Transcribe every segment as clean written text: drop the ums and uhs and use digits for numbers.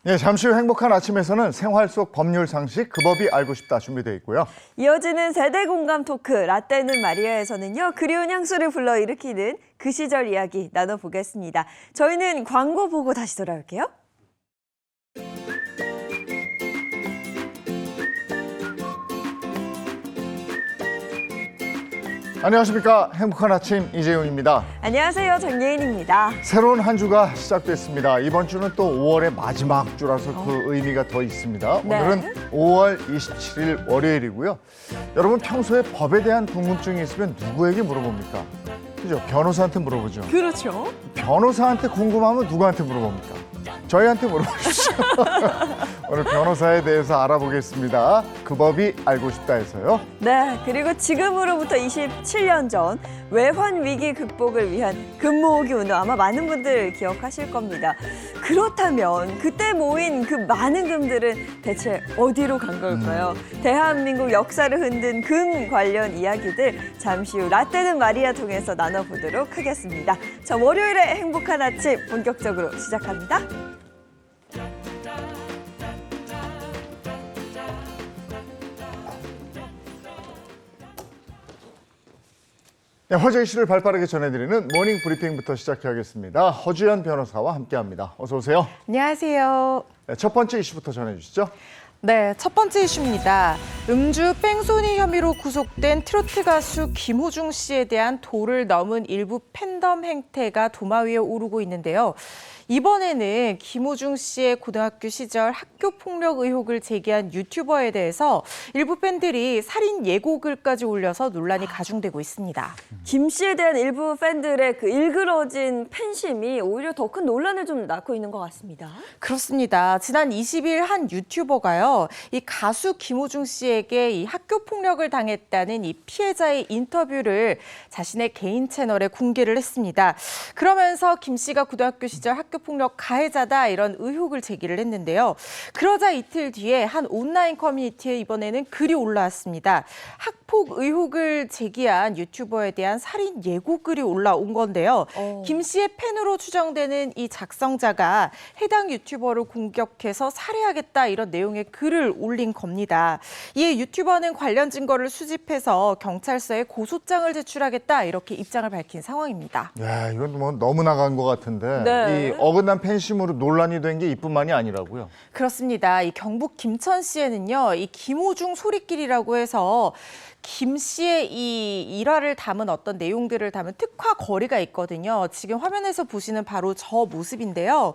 네, 잠시 후 행복한 아침에서는 생활 속 법률 상식 그 법이 알고 싶다 준비되어 있고요. 이어지는 세대 공감 토크 라떼는 마리아에서는요. 그리운 향수를 불러일으키는 그 시절 이야기 나눠보겠습니다. 저희는 광고 보고 다시 돌아올게요. 안녕하십니까. 행복한 아침 이재용입니다. 안녕하세요. 정예인입니다. 새로운 한 주가 시작됐습니다. 이번 주는 또 5월의 마지막 주라서 그 의미가 더 있습니다. 네. 오늘은 5월 27일 월요일이고요. 여러분 평소에 법에 대한 궁금증이 있으면 누구에게 물어봅니까? 그죠? 변호사한테 물어보죠. 그렇죠. 변호사한테 궁금하면 누구한테 물어봅니까? 저희한테 물어보십시오. 오늘 변호사에 대해서 알아보겠습니다. 그 법이 알고 싶다 해서요. 네, 그리고 지금으로부터 27년 전 외환 위기 극복을 위한 금모으기 운동 아마 많은 분들 기억하실 겁니다. 그렇다면 그때 모인 그 많은 금들은 대체 어디로 간 걸까요? 대한민국 역사를 흔든 금 관련 이야기들 잠시 후 라떼는 마리아 통해서 나눠보도록 하겠습니다. 자, 월요일에 행복한 아침 본격적으로 시작합니다. 네, 화제 이슈를 발빠르게 전해드리는 모닝 브리핑부터 시작해야겠습니다. 허주연 변호사와 함께합니다. 어서 오세요. 안녕하세요. 네, 첫 번째 이슈부터 전해주시죠. 네, 첫 번째 이슈입니다. 음주 뺑소니 혐의로 구속된 트로트 가수 김호중 씨에 대한 도를 넘은 일부 팬덤 행태가 도마 위에 오르고 있는데요. 이번에는 김호중 씨의 고등학교 시절 학교 폭력 의혹을 제기한 유튜버에 대해서 일부 팬들이 살인 예고글까지 올려서 논란이 가중되고 있습니다. 김 씨에 대한 일부 팬들의 그 일그러진 팬심이 오히려 더 큰 논란을 좀 낳고 있는 것 같습니다. 그렇습니다. 지난 20일 한 유튜버가요, 이 가수 김호중 씨에게 이 학교 폭력을 당했다는 이 피해자의 인터뷰를 자신의 개인 채널에 공개를 했습니다. 그러면서 김 씨가 고등학교 시절 학교 폭력 가해자다 이런 의혹을 제기를 했는데요. 그러자 이틀 뒤에 한 온라인 커뮤니티에 이번에는 글이 올라왔습니다. 학폭 의혹을 제기한 유튜버에 대한 살인 예고글이 올라온 건데요. 김 씨의 팬으로 추정되는 이 작성자가 해당 유튜버를 공격해서 살해하겠다 이런 내용의 글을 올린 겁니다. 이에 유튜버는 관련 증거를 수집해서 경찰서에 고소장을 제출하겠다 이렇게 입장을 밝힌 상황입니다. 야, 이건 뭐 너무 나간 것 같은데 네. 이 어긋난 팬심으로 논란이 된 게 이뿐만이 아니라고요. 그렇습니다. 이 경북 김천시에는요, 이 김호중 소리길이라고 해서 김 씨의 이 일화를 담은 어떤 내용들을 담은 특화 거리가 있거든요. 지금 화면에서 보시는 바로 저 모습인데요.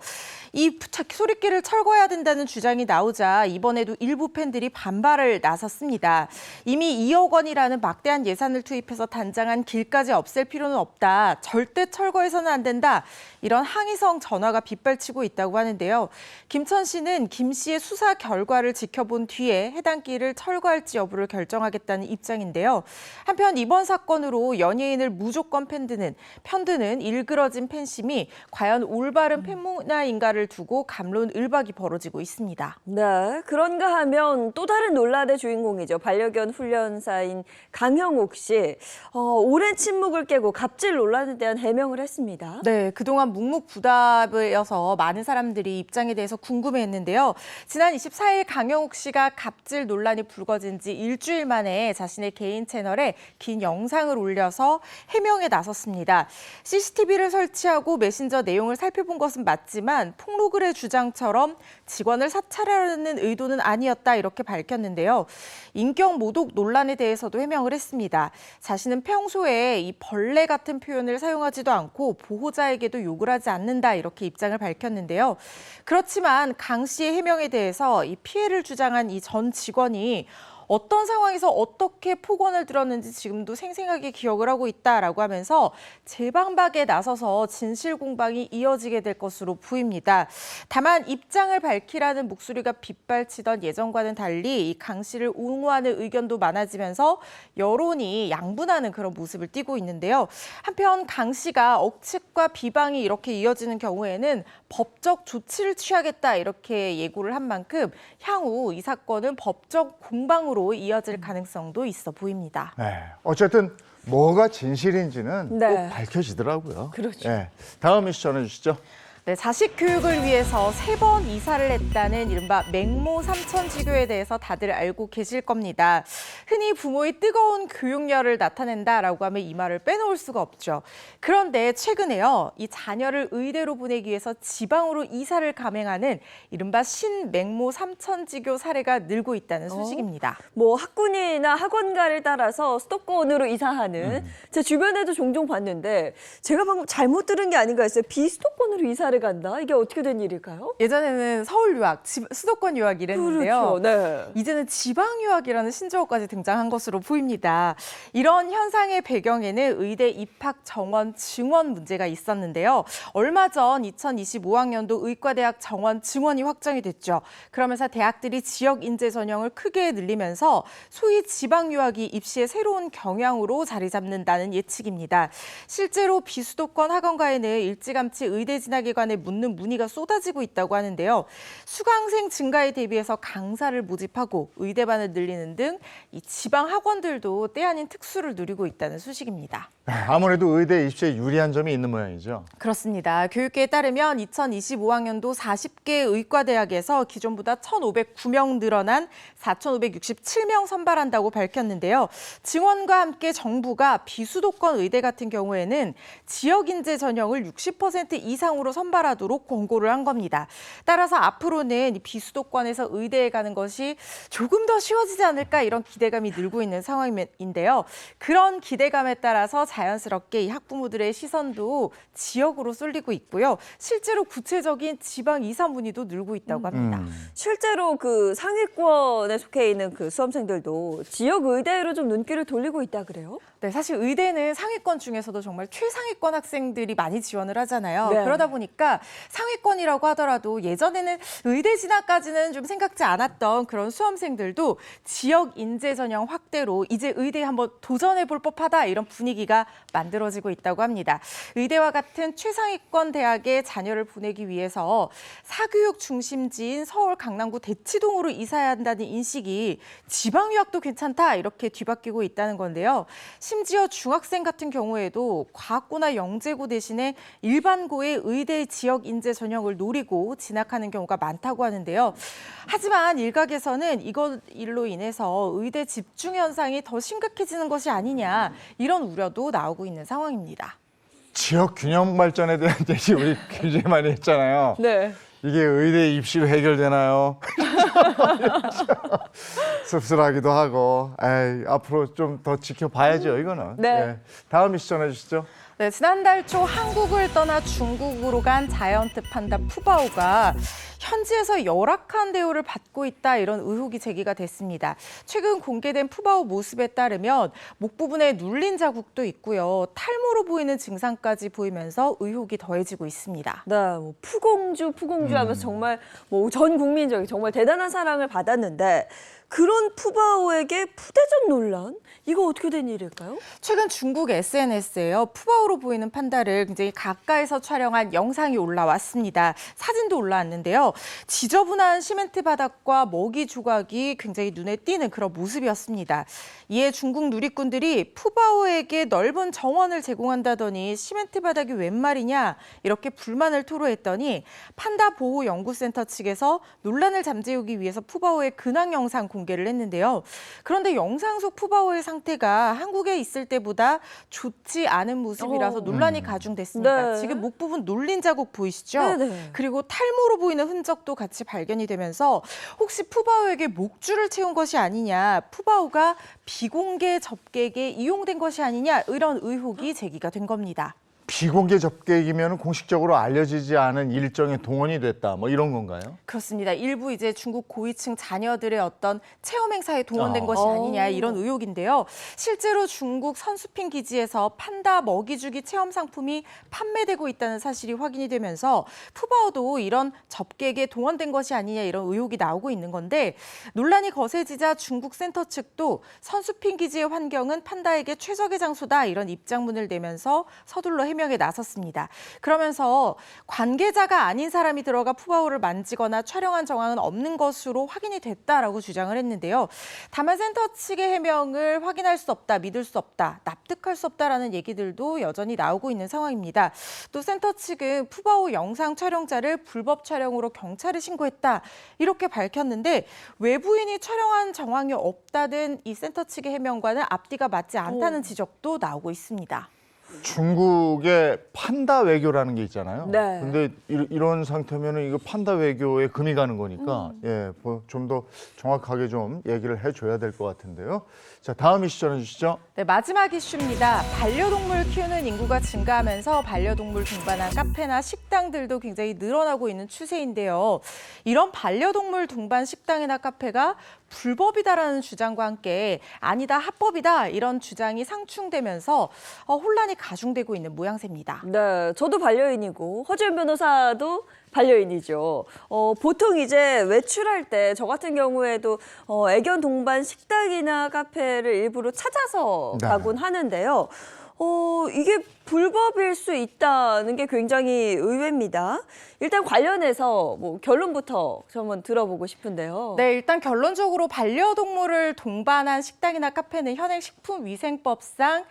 이 소리길을 철거해야 된다는 주장이 나오자 이번에도 일부 팬들이 반발을 나섰습니다. 이미 2억 원이라는 막대한 예산을 투입해서 단장한 길까지 없앨 필요는 없다. 절대 철거해서는 안 된다. 이런 항의성 전화가 빗발치고 있다고 하는데요. 김천시는 김 씨의 수사 결과를 지켜본 뒤에 해당 길을 철거할지 여부를 결정하겠다는 입장인데요. 한편 이번 사건으로 연예인을 무조건 편드는 일그러진 팬심이 과연 올바른 팬문화인가를 두고 갑론을박이 벌어지고 있습니다. 네, 그런가 하면 또 다른 논란의 주인공이죠. 반려견 훈련사인 강형욱 씨. 오랜 침묵을 깨고 갑질 논란에 대한 해명을 했습니다. 네, 그동안 묵묵부답이어서 많은 사람들이 입장에 대해서 궁금해했는데요. 지난 24일 강형욱 씨가 갑질 논란이 불거진 지 일주일 만에 자신의 개인 채널에 긴 영상을 올려서 해명에 나섰습니다. CCTV를 설치하고 메신저 내용을 살펴본 것은 맞지만 폭로글의 주장처럼 직원을 사찰하려는 의도는 아니었다 이렇게 밝혔는데요. 인격 모독 논란에 대해서도 해명을 했습니다. 자신은 평소에 이 벌레 같은 표현을 사용하지도 않고 보호자에게도 욕을 하지 않는다 이렇게 입장을 밝혔는데요. 그렇지만 강 씨의 해명에 대해서 이 피해를 주장한 이 전 직원이 어떤 상황에서 어떻게 폭언을 들었는지 지금도 생생하게 기억을 하고 있다라고 하면서 재방박에 나서서 진실 공방이 이어지게 될 것으로 보입니다. 다만 입장을 밝히라는 목소리가 빗발치던 예전과는 달리 이 강 씨를 옹호하는 의견도 많아지면서 여론이 양분하는 그런 모습을 띠고 있는데요. 한편 강 씨가 억측과 비방이 이렇게 이어지는 경우에는 법적 조치를 취하겠다 이렇게 예고를 한 만큼 향후 이 사건은 법적 공방으로 구조로 이어질 가능성도 있어 보입니다. 네. 어쨌든 뭐가 진실인지는 네. 꼭 밝혀지더라고요. 그렇죠. 네. 다음 이슈 전해주시죠. 네, 자식 교육을 위해서 3번 이사를 했다는 이른바 맹모 삼천지교에 대해서 다들 알고 계실 겁니다. 흔히 부모의 뜨거운 교육열을 나타낸다라고 하면 이 말을 빼놓을 수가 없죠. 그런데 최근에요, 이 자녀를 의대로 보내기 위해서 지방으로 이사를 감행하는 이른바 신맹모 삼천지교 사례가 늘고 있다는 소식입니다. 뭐 학군이나 학원가를 따라서 수도권으로 이사하는 제 주변에도 종종 봤는데 제가 방금 잘못 들은 게 아닌가 했어요. 비수도권으로 이사를 간다? 이게 어떻게 된 일일까요? 예전에는 서울 유학, 수도권 유학 이랬는데요. 그렇죠. 네. 이제는 지방 유학이라는 신조어까지 등장한 것으로 보입니다. 이런 현상의 배경에는 의대 입학 정원 증원 문제가 있었는데요. 얼마 전 2025학년도 의과대학 정원 증원이 확정이 됐죠. 그러면서 대학들이 지역 인재 전형을 크게 늘리면서 소위 지방 유학이 입시의 새로운 경향으로 자리 잡는다는 예측입니다. 실제로 비수도권 학원가에는 일찌감치 의대 진학에 관해 묻는 문의가 쏟아지고 있다고 하는데요. 수강생 증가에 대비해서 강사를 모집하고 의대반을 늘리는 등 이 지방 학원들도 때 아닌 특수를 누리고 있다는 소식입니다. 아무래도 의대 입시에 유리한 점이 있는 모양이죠. 그렇습니다. 교육계에 따르면 2025학년도 40개 의과대학에서 기존보다 1,509명 늘어난 4,567명 선발한다고 밝혔는데요. 증원과 함께 정부가 비수도권 의대 같은 경우에는 지역 인재 전형을 60% 이상으로 선발하도록 권고를 한 겁니다. 따라서 앞으로는 비수도권에서 의대에 가는 것이 조금 더 쉬워지지 않을까 이런 기대감이 늘고 있는 상황인데요. 그런 기대감에 따라서 자연스럽게 이 학부모들의 시선도 지역으로 쏠리고 있고요. 실제로 구체적인 지방 이사 문의도 늘고 있다고 합니다. 실제로 그 상위권에 속해 있는 그 수험생들도 지역 의대로 좀 눈길을 돌리고 있다 그래요? 네, 사실 의대는 상위권 중에서도 정말 최상위권 학생들이 많이 지원을 하잖아요. 네. 그러다 보니까 상위권이라고 하더라도 예전에는 의대 진학까지는 좀 생각지 않았던 그런 수험생들도 지역 인재 전형 확대로 이제 의대에 한번 도전해볼 법하다 이런 분위기가 만들어지고 있다고 합니다. 의대와 같은 최상위권 대학에 자녀를 보내기 위해서 사교육 중심지인 서울 강남구 대치동으로 이사해야 한다는 인식이 지방 유학도 괜찮다 이렇게 뒤바뀌고 있다는 건데요. 심지어 중학생 같은 경우에도 과학고나 영재고 대신에 일반고의 의대 지역 인재 전형을 노리고 진학하는 경우가 많다고 하는데요. 하지만 일각에서는 이로 인해서 의대 집중 현상이 더 심각해지는 것이 아니냐 이런 우려도 나오고 있는 상황입니다. 지역 균형 발전에 대한 얘기 우리 굉장히 많이 했잖아요. 네. 이게 의대 입시로 해결되나요? 씁쓸하기도 하고, 에이, 앞으로 좀 더 지켜봐야죠, 이거는. 네. 예. 다음 이슈 전해주시죠. 네, 지난달 초 한국을 떠나 중국으로 간 자이언트 판다 푸바오가 현지에서 열악한 대우를 받고 있다 이런 의혹이 제기가 됐습니다. 최근 공개된 푸바오 모습에 따르면 목 부분에 눌린 자국도 있고요. 탈모로 보이는 증상까지 보이면서 의혹이 더해지고 있습니다. 네, 뭐 푸공주 하면서 정말 뭐 전 국민적인 정말 대단한 사랑을 받았는데 그런 푸바오에게 푸대접 논란? 이거 어떻게 된 일일까요? 최근 중국 SNS에요. 푸바오로 보이는 판다를 굉장히 가까이서 촬영한 영상이 올라왔습니다. 사진도 올라왔는데요. 지저분한 시멘트 바닥과 먹이 조각이 굉장히 눈에 띄는 그런 모습이었습니다. 이에 중국 누리꾼들이 푸바오에게 넓은 정원을 제공한다더니 시멘트 바닥이 웬 말이냐 이렇게 불만을 토로했더니 판다 보호 연구센터 측에서 논란을 잠재우기 위해서 푸바오의 근황 영상 공개를 했는데요. 그런데 영상 속 푸바오의 상태가 한국에 있을 때보다 좋지 않은 모습이라서 논란이 가중됐습니다. 네. 지금 목 부분 눌린 자국 보이시죠? 네네. 그리고 탈모로 보이는 흔적도 같이 발견이 되면서 혹시 푸바오에게 목줄을 채운 것이 아니냐, 푸바오가 비공개 접객에 이용된 것이 아니냐 이런 의혹이 제기가 된 겁니다. 비공개 접객이면 공식적으로 알려지지 않은 일정에 동원이 됐다, 뭐 이런 건가요? 그렇습니다. 일부 이제 중국 고위층 자녀들의 어떤 체험 행사에 동원된 것이 아니냐 이런 의혹인데요. 실제로 중국 선수핑 기지에서 판다 먹이주기 체험 상품이 판매되고 있다는 사실이 확인이 되면서 푸바오도 이런 접객에 동원된 것이 아니냐 이런 의혹이 나오고 있는 건데 논란이 거세지자 중국 센터 측도 선수핑 기지의 환경은 판다에게 최적의 장소다 이런 입장문을 내면서 서둘러 해명에 나섰습니다. 그러면서 관계자가 아닌 사람이 들어가 푸바오를 만지거나 촬영한 정황은 없는 것으로 확인이 됐다라고 주장을 했는데요. 다만 센터 측의 해명을 확인할 수 없다, 믿을 수 없다, 납득할 수 없다라는 얘기들도 여전히 나오고 있는 상황입니다. 또 센터 측은 푸바오 영상 촬영자를 불법 촬영으로 경찰에 신고했다 이렇게 밝혔는데 외부인이 촬영한 정황이 없다는 이 센터 측의 해명과는 앞뒤가 맞지 않다는 지적도 나오고 있습니다. 중국의 판다 외교라는 게 있잖아요. 네. 근데 이런 상태면은 이거 판다 외교에 금이 가는 거니까 예, 좀 더 정확하게 좀 얘기를 해줘야 될 것 같은데요. 자, 다음 이슈 전해주시죠. 네, 마지막 이슈입니다. 반려동물 키우는 인구가 증가하면서 반려동물 동반한 카페나 식당들도 굉장히 늘어나고 있는 추세인데요. 이런 반려동물 동반 식당이나 카페가 불법이다라는 주장과 함께 아니다, 합법이다 이런 주장이 상충되면서 혼란이 가중되고 있는 모양새입니다. 네, 저도 반려인이고 허지연 변호사도 반려인이죠. 보통 이제 외출할 때 저 같은 경우에도 애견 동반 식당이나 카페를 일부러 찾아서 네. 가곤 하는데요. 이게 불법일 수 있다는 게 굉장히 의외입니다. 일단 관련해서 뭐 결론부터 한번 들어보고 싶은데요. 네, 일단 결론적으로 반려동물을 동반한 식당이나 카페는 현행 식품위생법상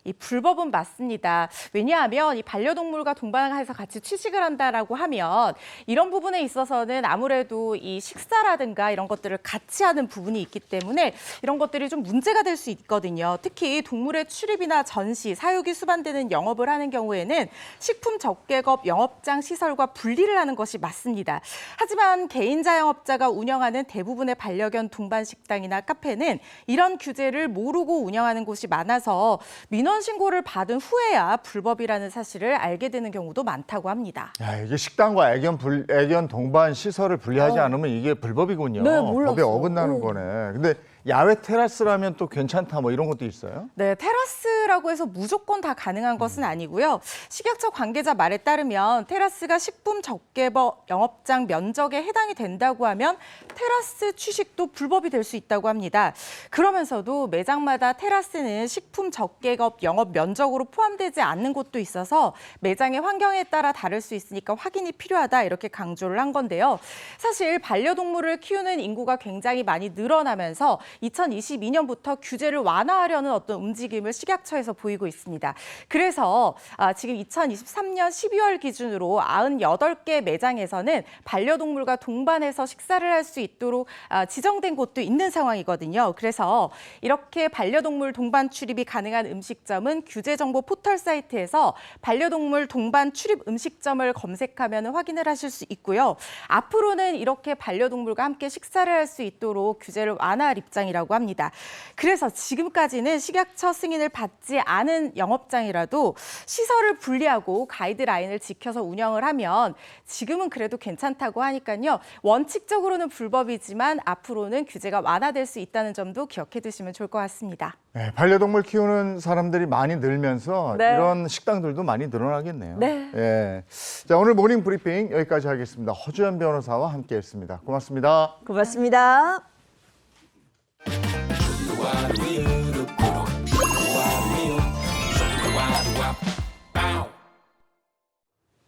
이 불법은 맞습니다. 왜냐하면 이 반려동물과 동반해서 같이 취식을 한다라고 하면 이런 부분에 있어서는 아무래도 이 식사라든가 이런 것들을 같이 하는 부분이 있기 때문에 이런 것들이 좀 문제가 될 수 있거든요. 특히 동물의 출입이나 전시, 사육이 수반되는 영업을 하는 경우에는 식품 적개업 영업장 시설과 분리를 하는 것이 맞습니다. 하지만 개인 자영업자가 운영하는 대부분의 반려견 동반 식당이나 카페는 이런 규제를 모르고 운영하는 곳이 많아서 민원 신고를 받은 후에야 불법이라는 사실을 알게 되는 경우도 많다고 합니다. 야, 이게 식당과 애견 동반 시설을 분리하지 않으면 이게 불법이군요. 네, 몰랐어요. 법에 어긋나는 거네. 근데 야외 테라스라면 또 괜찮다 뭐 이런 것도 있어요? 네, 테라스라고 해서 무조건 다 가능한 것은 아니고요. 식약처 관계자 말에 따르면 테라스가 식품 적개법 영업장 면적에 해당이 된다고 하면 테라스 취식도 불법이 될 수 있다고 합니다. 그러면서도 매장마다 테라스는 식품 적개업 영업 면적으로 포함되지 않는 곳도 있어서 매장의 환경에 따라 다를 수 있으니까 확인이 필요하다 이렇게 강조를 한 건데요. 사실 반려동물을 키우는 인구가 굉장히 많이 늘어나면서 2022년부터 규제를 완화하려는 어떤 움직임을 식약처에서 보이고 있습니다. 그래서 지금 2023년 12월 기준으로 98개 매장에서는 반려동물과 동반해서 식사를 할 수 있도록 지정된 곳도 있는 상황이거든요. 그래서 이렇게 반려동물 동반 출입이 가능한 음식점은 규제정보 포털 사이트에서 반려동물 동반 출입 음식점을 검색하면 확인을 하실 수 있고요. 앞으로는 이렇게 반려동물과 함께 식사를 할 수 있도록 규제를 완화할 입장이라고 합니다. 그래서 지금까지는 식약처 승인을 받지 않은 영업장이라도 시설을 분리하고 가이드라인을 지켜서 운영을 하면 지금은 그래도 괜찮다고 하니까요. 원칙적으로는 불법이지만 앞으로는 규제가 완화될 수 있다는 점도 기억해 두시면 좋을 것 같습니다. 네, 반려동물 키우는 사람들이 많이 늘면서 네. 이런 식당들도 많이 늘어나겠네요. 네. 예. 자, 오늘 모닝 브리핑 여기까지 하겠습니다. 허주연 변호사와 함께했습니다. 고맙습니다. 고맙습니다.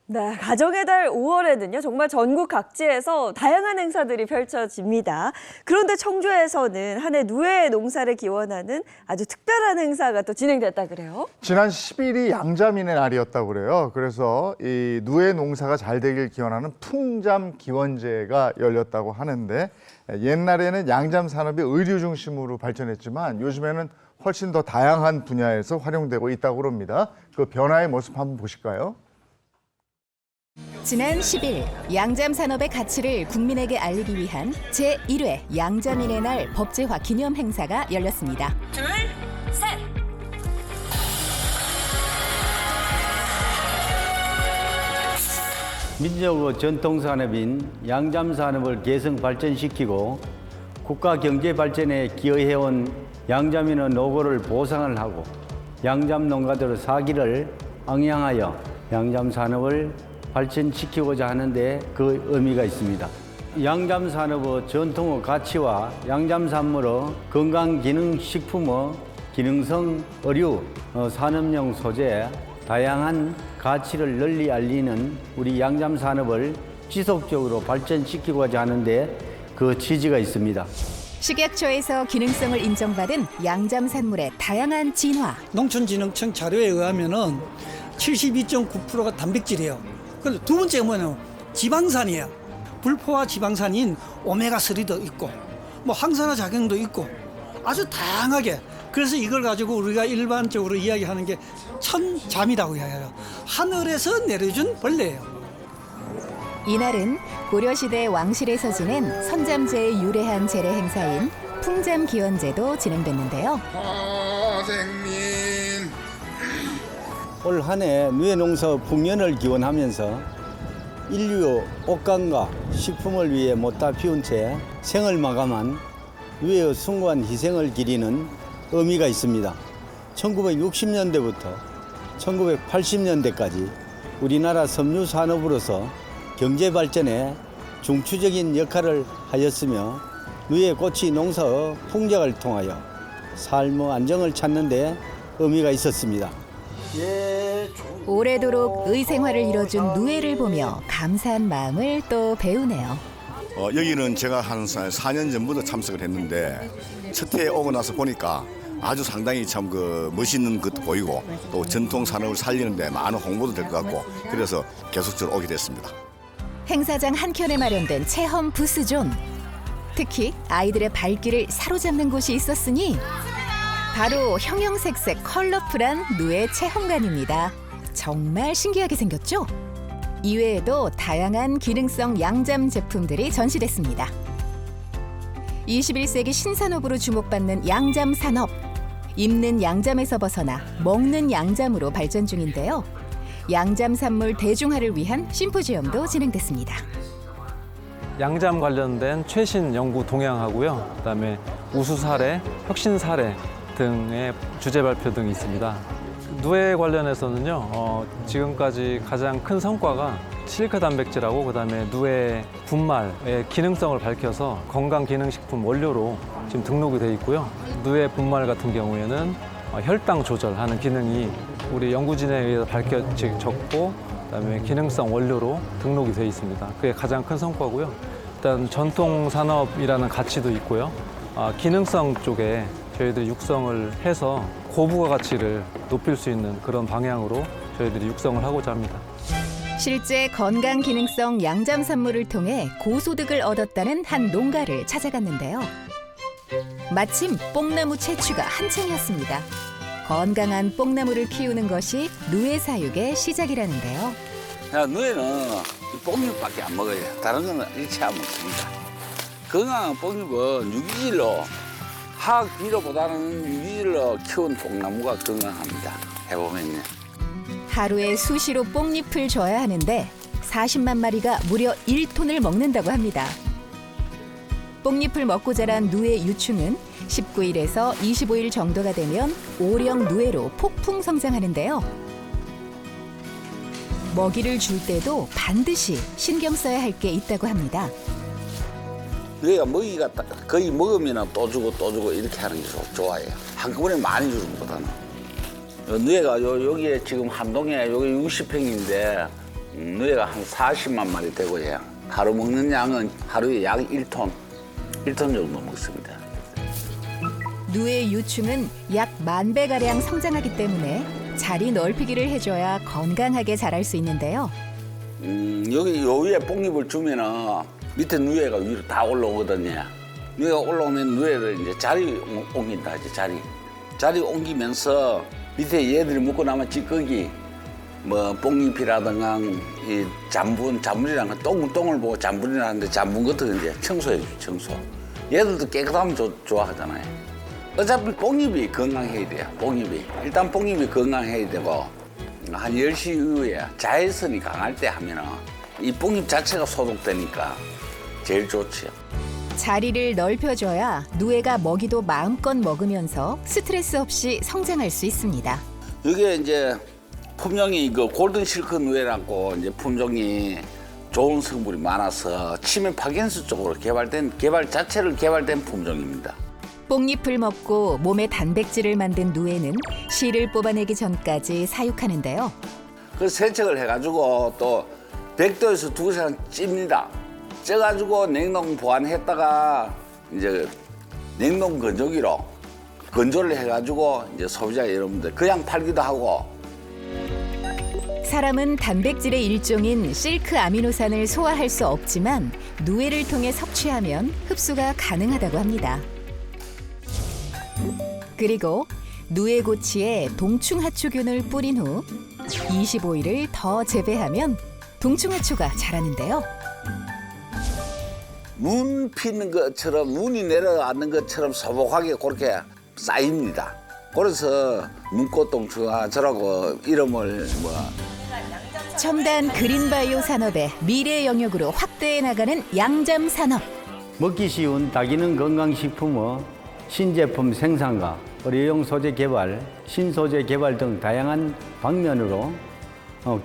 네, 가정의 달 5월에는요, 정말 전국 각지에서 다양한 행사들이 펼쳐집니다. 그런데 청주에서는 한 해 누에 농사를 기원하는 아주 특별한 행사가 또 진행됐다 그래요? 지난 10일이 양자민의 날이었다고 그래요. 그래서 이 누에 농사가 잘 되길 기원하는 풍잠 기원제가 열렸다고 하는데 옛날에는 양잠 산업이 의류 중심으로 발전했지만 요즘에는 훨씬 더 다양한 분야에서 활용되고 있다고 합니다. 그 변화의 모습 한번 보실까요? 지난 10일 양잠 산업의 가치를 국민에게 알리기 위한 제1회 양자민의 날 법제화 기념 행사가 열렸습니다. 둘, 셋! 민족 전통 산업인 양잠 산업을 개성 발전시키고 국가 경제 발전에 기여해온 양자민의 노고를 보상을 하고 양잠 농가들의 사기를 ang양하여 양잠 산업을 발전시키고자 하는데 그 의미가 있습니다. 양잠 산업의 전통의 가치와 양잠 산물의 건강기능식품의 기능성 의류, 산업용 소재, 다양한 가치를 널리 알리는 우리 양잠 산업을 지속적으로 발전시키고자 하는데 그 취지가 있습니다. 식약처에서 기능성을 인정받은 양잠 산물의 다양한 진화. 농촌진흥청 자료에 의하면은 72.9%가 단백질이에요. 그런데 두 번째가 뭐냐면 지방산이에요. 불포화 지방산인 오메가3도 있고 뭐 항산화 작용도 있고 아주 다양하게. 그래서 이걸 가지고 우리가 일반적으로 이야기하는 게 천잠이라고 이야기해요. 하늘에서 내려준 벌레예요. 이날은 고려시대 왕실에서 지낸 선잠제에 유래한 제례 행사인 풍잠기원제도 진행됐는데요. 올 한 해 누에농사 풍년을 기원하면서 인류 옷감과 식품을 위해 못다 피운 채 생을 마감한 누에의 숭고한 희생을 기리는 의미가 있습니다. 1960년대부터 1980년대까지 우리나라 섬유 산업으로서 경제 발전에 중추적인 역할을 하였으며 누에 꽃이 농사의 풍작을 통하여 삶의 안정을 찾는 데 의미가 있었습니다. 오래도록 의생활을 이뤄준 누에를 보며 감사한 마음을 또 배우네요. 여기는 제가 한 4년 전부터 참석을 했는데 첫 해에 오고 나서 보니까 아주 상당히 참 멋있는 것도 보이고 또 전통 산업을 살리는데 많은 홍보도 될 것 같고 그래서 계속적으로 오게 됐습니다. 행사장 한켠에 마련된 체험 부스존. 특히 아이들의 발길을 사로잡는 곳이 있었으니 바로 형형색색 컬러풀한 누에 체험관입니다. 정말 신기하게 생겼죠? 이외에도 다양한 기능성 양잠 제품들이 전시됐습니다. 21세기 신산업으로 주목받는 양잠 산업. 입는 양잠에서 벗어나 먹는 양잠으로 발전 중인데요. 양잠 산물 대중화를 위한 심포지엄도 진행됐습니다. 양잠 관련된 최신 연구 동향하고요. 그다음에 우수 사례, 혁신 사례 등의 주제 발표 등이 있습니다. 누에 관련해서는요. 지금까지 가장 큰 성과가 실크 단백질하고 그다음에 누에 분말의 기능성을 밝혀서 건강기능식품 원료로 지금 등록이 돼 있고요. 누에 분말 같은 경우에는 혈당 조절하는 기능이 우리 연구진에 의해서 밝혀졌고 그다음에 기능성 원료로 등록이 돼 있습니다. 그게 가장 큰 성과고요. 일단 전통 산업이라는 가치도 있고요. 기능성 쪽에 저희들이 육성을 해서 고부가 가치를 높일 수 있는 그런 방향으로 저희들이 육성을 하고자 합니다. 실제 건강 기능성 양잠 산물을 통해 고소득을 얻었다는 한 농가를 찾아갔는데요. 마침 뽕나무 채취가 한창이었습니다. 건강한 뽕나무를 키우는 것이 누에 사육의 시작이라는데요. 누에는 뽕잎밖에 안 먹어요. 다른 거는 일체 안 먹습니다. 건강한 뽕잎은 유기질로 화학 비료보다는 유기질로 키운 뽕나무가 건강합니다. 해보면요. 하루에 수시로 뽕잎을 줘야 하는데 40만 마리가 무려 1톤을 먹는다고 합니다. 뽕잎을 먹고 자란 누에 유충은 19일에서 25일 정도가 되면 오령 누에로 폭풍 성장하는데요. 먹이를 줄 때도 반드시 신경 써야 할 게 있다고 합니다. 누에가 먹이가 거의 먹으면 또 주고 이렇게 하는 게 좋아요. 한꺼번에 많이 주는 것보다는. 누에가 여기에 지금 한 동에 여기 60평인데 누에가 한 40만 마리 되고요. 하루 먹는 양은 하루에 약 1톤 정도 먹습니다. 누에 유충은 약 10,000배가량 성장하기 때문에 자리 넓히기를 해줘야 건강하게 자랄 수 있는데요. 여기 요 위에 뽕잎을 주면은 밑에 누에가 위로 다 올라오거든요. 누에가 올라오면 누에를 이제 자리 옮긴다 하지, 자리 옮기면서 밑에 얘들이 먹고 남은 찌꺼기, 뭐 뽕잎이라든가 이 잔분이라는 거 똥을 보고 잔분이라는데 잔분 같은 거 이제 청소해주죠, 청소. 얘들도 깨끗하면 좋아하잖아요. 어차피 뽕잎이 건강해야 돼요, 뽕잎이. 일단 뽕잎이 건강해야 되고 한 10시 이후에 자외선이 강할 때 하면은 이 뽕잎 자체가 소독되니까 제일 좋지요. 자리를 넓혀줘야 누에가 먹이도 마음껏 먹으면서 스트레스 없이 성장할 수 있습니다. 이게 이제 품종이 골든 실크 누에라고 이제 품종이 좋은 성분이 많아서 치매 파킨슨 쪽으로 개발된 품종입니다. 뽕잎을 먹고 몸에 단백질을 만든 누에는 실을 뽑아내기 전까지 사육하는데요. 그 세척을 해가지고 또 100도에서 2시간 찝니다. 쪄가지고 냉동 보관했다가 이제 냉동 건조기로 건조를 해가지고 이제 소비자 여러분들 그냥 팔기도 하고. 사람은 단백질의 일종인 실크 아미노산을 소화할 수 없지만 누에를 통해 섭취하면 흡수가 가능하다고 합니다. 그리고 누에고치에 동충하초균을 뿌린 후 25일을 더 재배하면 동충하초가 자라는데요. 눈 피는 것처럼 눈이 내려앉는 것처럼 소복하게 그렇게 쌓입니다. 그래서 눈꽃동충하초라고 이름을 첨단 그린바이오 산업의 미래 영역으로 확대해 나가는 양잠 산업. 먹기 쉬운 다기능 건강식품의 신제품 생산과 의료용 소재 개발, 신소재 개발 등 다양한 방면으로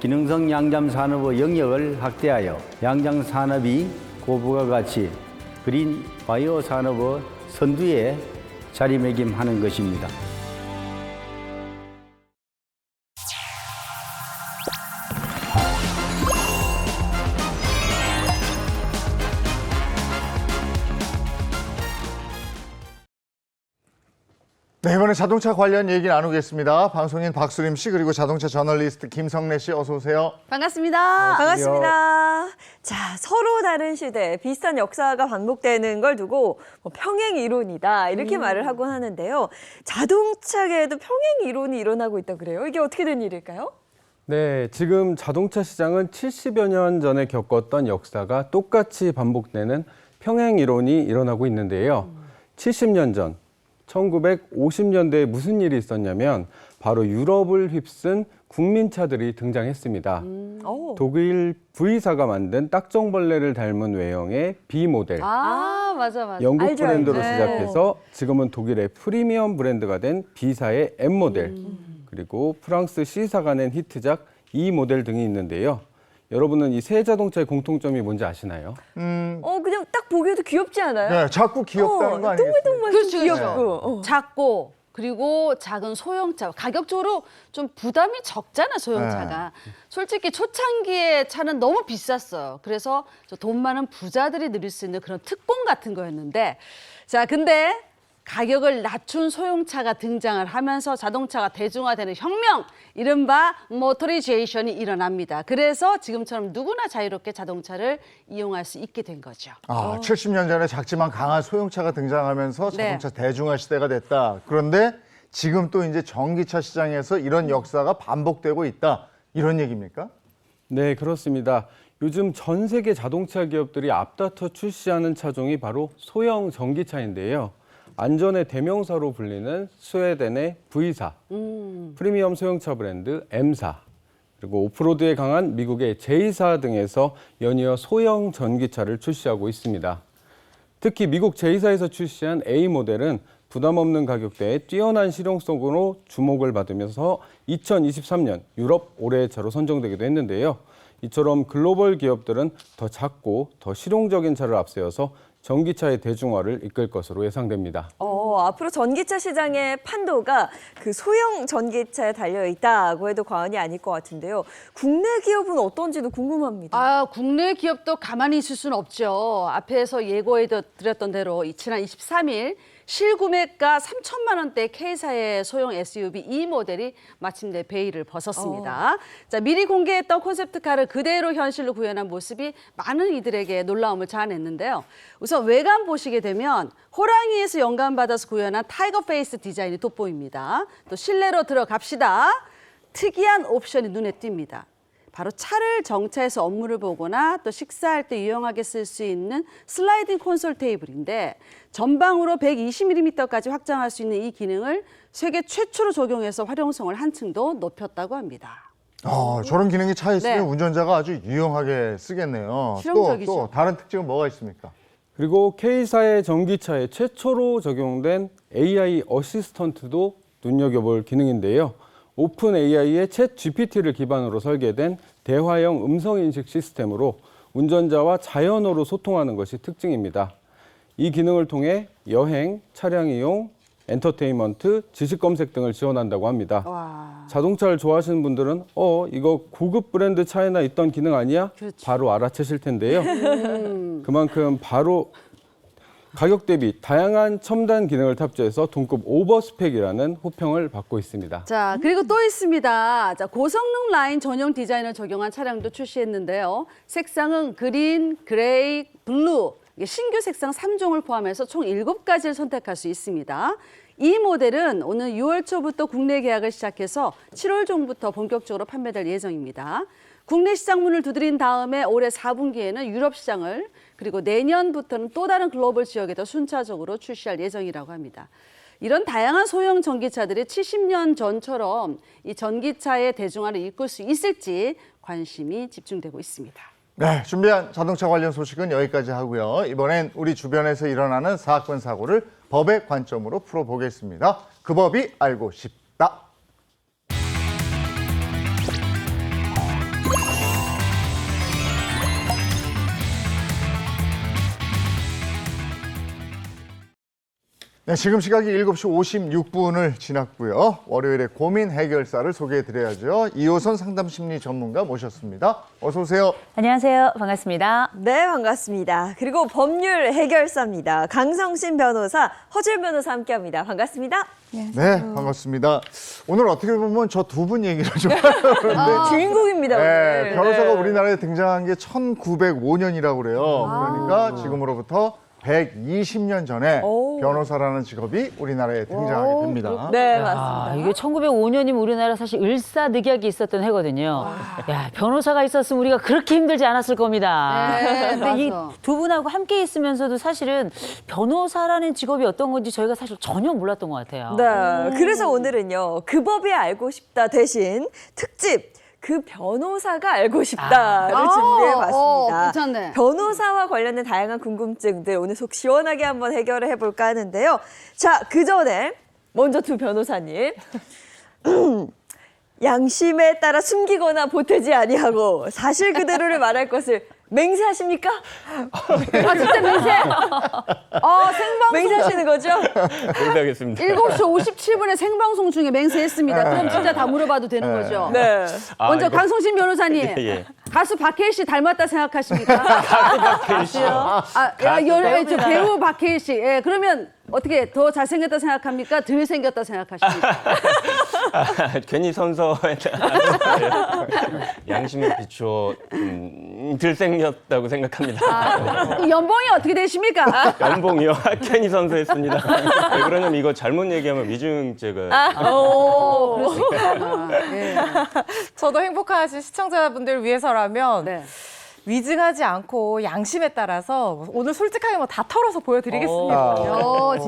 기능성 양잠 산업의 영역을 확대하여 양잠 산업이 고부가가치 그린 바이오 산업의 선두에 자리매김하는 것입니다. 네, 이번에 자동차 관련 얘기 나누겠습니다. 방송인 박수림 씨 그리고 자동차 저널리스트 김성래 씨 어서 오세요. 반갑습니다. 반갑습니다. 자, 서로 다른 시대, 비슷한 역사가 반복되는 걸 두고 평행 이론이다 이렇게 말을 하곤 하는데요. 자동차계에도 평행 이론이 일어나고 있다고 그래요. 이게 어떻게 된 일일까요? 네, 지금 자동차 시장은 70여 년 전에 겪었던 역사가 똑같이 반복되는 평행 이론이 일어나고 있는데요. 70년 전 1950년대에 무슨 일이 있었냐면 바로 유럽을 휩쓴 국민차들이 등장했습니다. 독일 V사가 만든 딱정벌레를 닮은 외형의 B 모델. 맞아. 영국 알죠, 브랜드로 알죠. 시작해서 지금은 독일의 프리미엄 브랜드가 된 B사의 M 모델, 그리고 프랑스 C사가 낸 히트작 E 모델 등이 있는데요. 여러분은 이 세 자동차의 공통점이 뭔지 아시나요? 그냥 딱 보기에도 귀엽지 않아요? 네, 자꾸 귀엽다는 거 아니겠습니까? 동글동글 그렇죠, 귀엽고. 작고 그리고 작은 소형차. 가격적으로 좀 부담이 적잖아, 소형차가. 솔직히 초창기에 차는 너무 비쌌어요. 그래서 돈 많은 부자들이 누릴 수 있는 그런 특권 같은 거였는데, 자, 근데 가격을 낮춘 소형차가 등장을 하면서 자동차가 대중화되는 혁명, 이른바 모터리제이션이 일어납니다. 그래서 지금처럼 누구나 자유롭게 자동차를 이용할 수 있게 된 거죠. 70년 전에 작지만 강한 소형차가 등장하면서 네. 자동차 대중화 시대가 됐다. 그런데 지금 또 이제 전기차 시장에서 이런 역사가 반복되고 있다. 이런 얘기입니까? 네, 그렇습니다. 요즘 전 세계 자동차 기업들이 앞다퉈 출시하는 차종이 바로 소형 전기차인데요. 안전의 대명사로 불리는 스웨덴의 V사, 프리미엄 소형차 브랜드 M사, 그리고 오프로드에 강한 미국의 J사 등에서 연이어 소형 전기차를 출시하고 있습니다. 특히 미국 J사에서 출시한 A 모델은 부담 없는 가격대에 뛰어난 실용성으로 주목을 받으면서 2023년 유럽 올해의 차로 선정되기도 했는데요. 이처럼 글로벌 기업들은 더 작고 더 실용적인 차를 앞세워서 전기차의 대중화를 이끌 것으로 예상됩니다. 앞으로 전기차 시장의 판도가 그 소형 전기차에 달려 있다고 해도 과언이 아닐 것 같은데요. 국내 기업은 어떤지도 궁금합니다. 국내 기업도 가만히 있을 수는 없죠. 앞에서 예고해 드렸던 대로 지난 23일 실구매가 3천만 원대 K사의 소형 SUV E 모델이 마침내 베일을 벗었습니다. 자, 미리 공개했던 콘셉트카를 그대로 현실로 구현한 모습이 많은 이들에게 놀라움을 자아냈는데요. 우선 외관 보시게 되면 호랑이에서 영감받아서 구현한 타이거 페이스 디자인이 돋보입니다. 또 실내로 들어갑시다. 특이한 옵션이 눈에 띕니다. 바로 차를 정차해서 업무를 보거나 또 식사할 때 유용하게 쓸 수 있는 슬라이딩 콘솔 테이블인데 전방으로 120mm까지 확장할 수 있는 이 기능을 세계 최초로 적용해서 활용성을 한층 더 높였다고 합니다. 저런 기능이 차에 있으면 네. 운전자가 아주 유용하게 쓰겠네요. 실용적이죠. 또 다른 특징은 뭐가 있습니까? 그리고 K사의 전기차에 최초로 적용된 AI 어시스턴트도 눈여겨볼 기능인데요. 오픈 AI의 챗 GPT를 기반으로 설계된 대화형 음성 인식 시스템으로 운전자와 자연어로 소통하는 것이 특징입니다. 이 기능을 통해 여행, 차량 이용, 엔터테인먼트, 지식 검색 등을 지원한다고 합니다. 와. 자동차를 좋아하시는 분들은 이거 고급 브랜드 차에나 있던 기능 아니야? 그렇죠. 바로 알아채실 텐데요. 그만큼 바로 가격 대비 다양한 첨단 기능을 탑재해서 동급 오버스펙이라는 호평을 받고 있습니다. 자, 그리고 또 있습니다. 자, 고성능 라인 전용 디자인을 적용한 차량도 출시했는데요. 색상은 그린, 그레이, 블루, 이게 신규 색상 3종을 포함해서 총 7가지를 선택할 수 있습니다. 이 모델은 오늘 6월 초부터 국내 계약을 시작해서 7월 중부터 본격적으로 판매될 예정입니다. 국내 시장 문을 두드린 다음에 올해 4분기에는 유럽 시장을, 그리고 내년부터는 또 다른 글로벌 지역에도 순차적으로 출시할 예정이라고 합니다. 이런 다양한 소형 전기차들이 70년 전처럼 이 전기차의 대중화를 이끌 수 있을지 관심이 집중되고 있습니다. 네, 준비한 자동차 관련 소식은 여기까지 하고요. 이번엔 우리 주변에서 일어나는 사건, 사고를 법의 관점으로 풀어보겠습니다. 그 법이 알고 싶다. 네, 지금 시각이 7시 56분을 지났고요. 월요일에 고민 해결사를 소개해드려야죠. 이호선 상담심리 전문가 모셨습니다. 어서 오세요. 안녕하세요. 반갑습니다. 네, 반갑습니다. 그리고 법률 해결사입니다. 강성신 변호사, 허준 변호사 함께합니다. 반갑습니다. 네, 반갑습니다. 오늘 어떻게 보면 저 두 분 얘기를 좀 하는데 주인공입니다. 네, 오늘. 변호사가 네. 우리나라에 등장한 게 1905년이라고 그래요. 그러니까 지금으로부터 120년 전에 오. 변호사라는 직업이 우리나라에 등장하게 됩니다. 네, 아, 맞습니다. 이게 1905년이면 우리나라 사실 일사늑약이 있었던 해거든요. 야, 변호사가 있었으면 우리가 그렇게 힘들지 않았을 겁니다. 네, 근데 이 맞아. 두 분하고 함께 있으면서도 사실은 변호사라는 직업이 어떤 건지 저희가 사실 전혀 몰랐던 것 같아요. 네, 그래서 오늘은요. 그 법이 알고 싶다 대신 특집 그 변호사가 알고 싶다를 준비해봤습니다. 괜찮네. 변호사와 관련된 다양한 궁금증들 오늘 속 시원하게 한번 해결을 해볼까 하는데요. 자, 그 전에 먼저 두 변호사님. 양심에 따라 숨기거나 보태지 아니하고 사실 그대로를 말할 것을 맹세하십니까? 아, 진짜 맹세. 생방송. 맹세하시는 거죠? 맹세하겠습니다. 7시 57분에 생방송 중에 맹세했습니다. 그럼 진짜 다 물어봐도 되는 거죠? 네. 먼저 이거- 강성신 변호사님. 예. 가수 박해일 씨 닮았다 생각하십니까? 박해일 씨요? 저 배우 박해일 씨. 예, 그러면 어떻게 더 잘생겼다 생각합니까? 덜 생겼다 생각하십니까? 괜히 선서에 양심에 비추어 덜 생겼다고 생각합니다. 그 연봉이 어떻게 되십니까? 연봉이요? 괜히 선서했습니다. 왜 그러냐면 이거 잘못 얘기하면 위증죄가 예. 저도 행복하신 시청자분들 위해서라면 네. 위증하지 않고 양심에 따라서 오늘 솔직하게 뭐 다 털어서 보여드리겠습니다.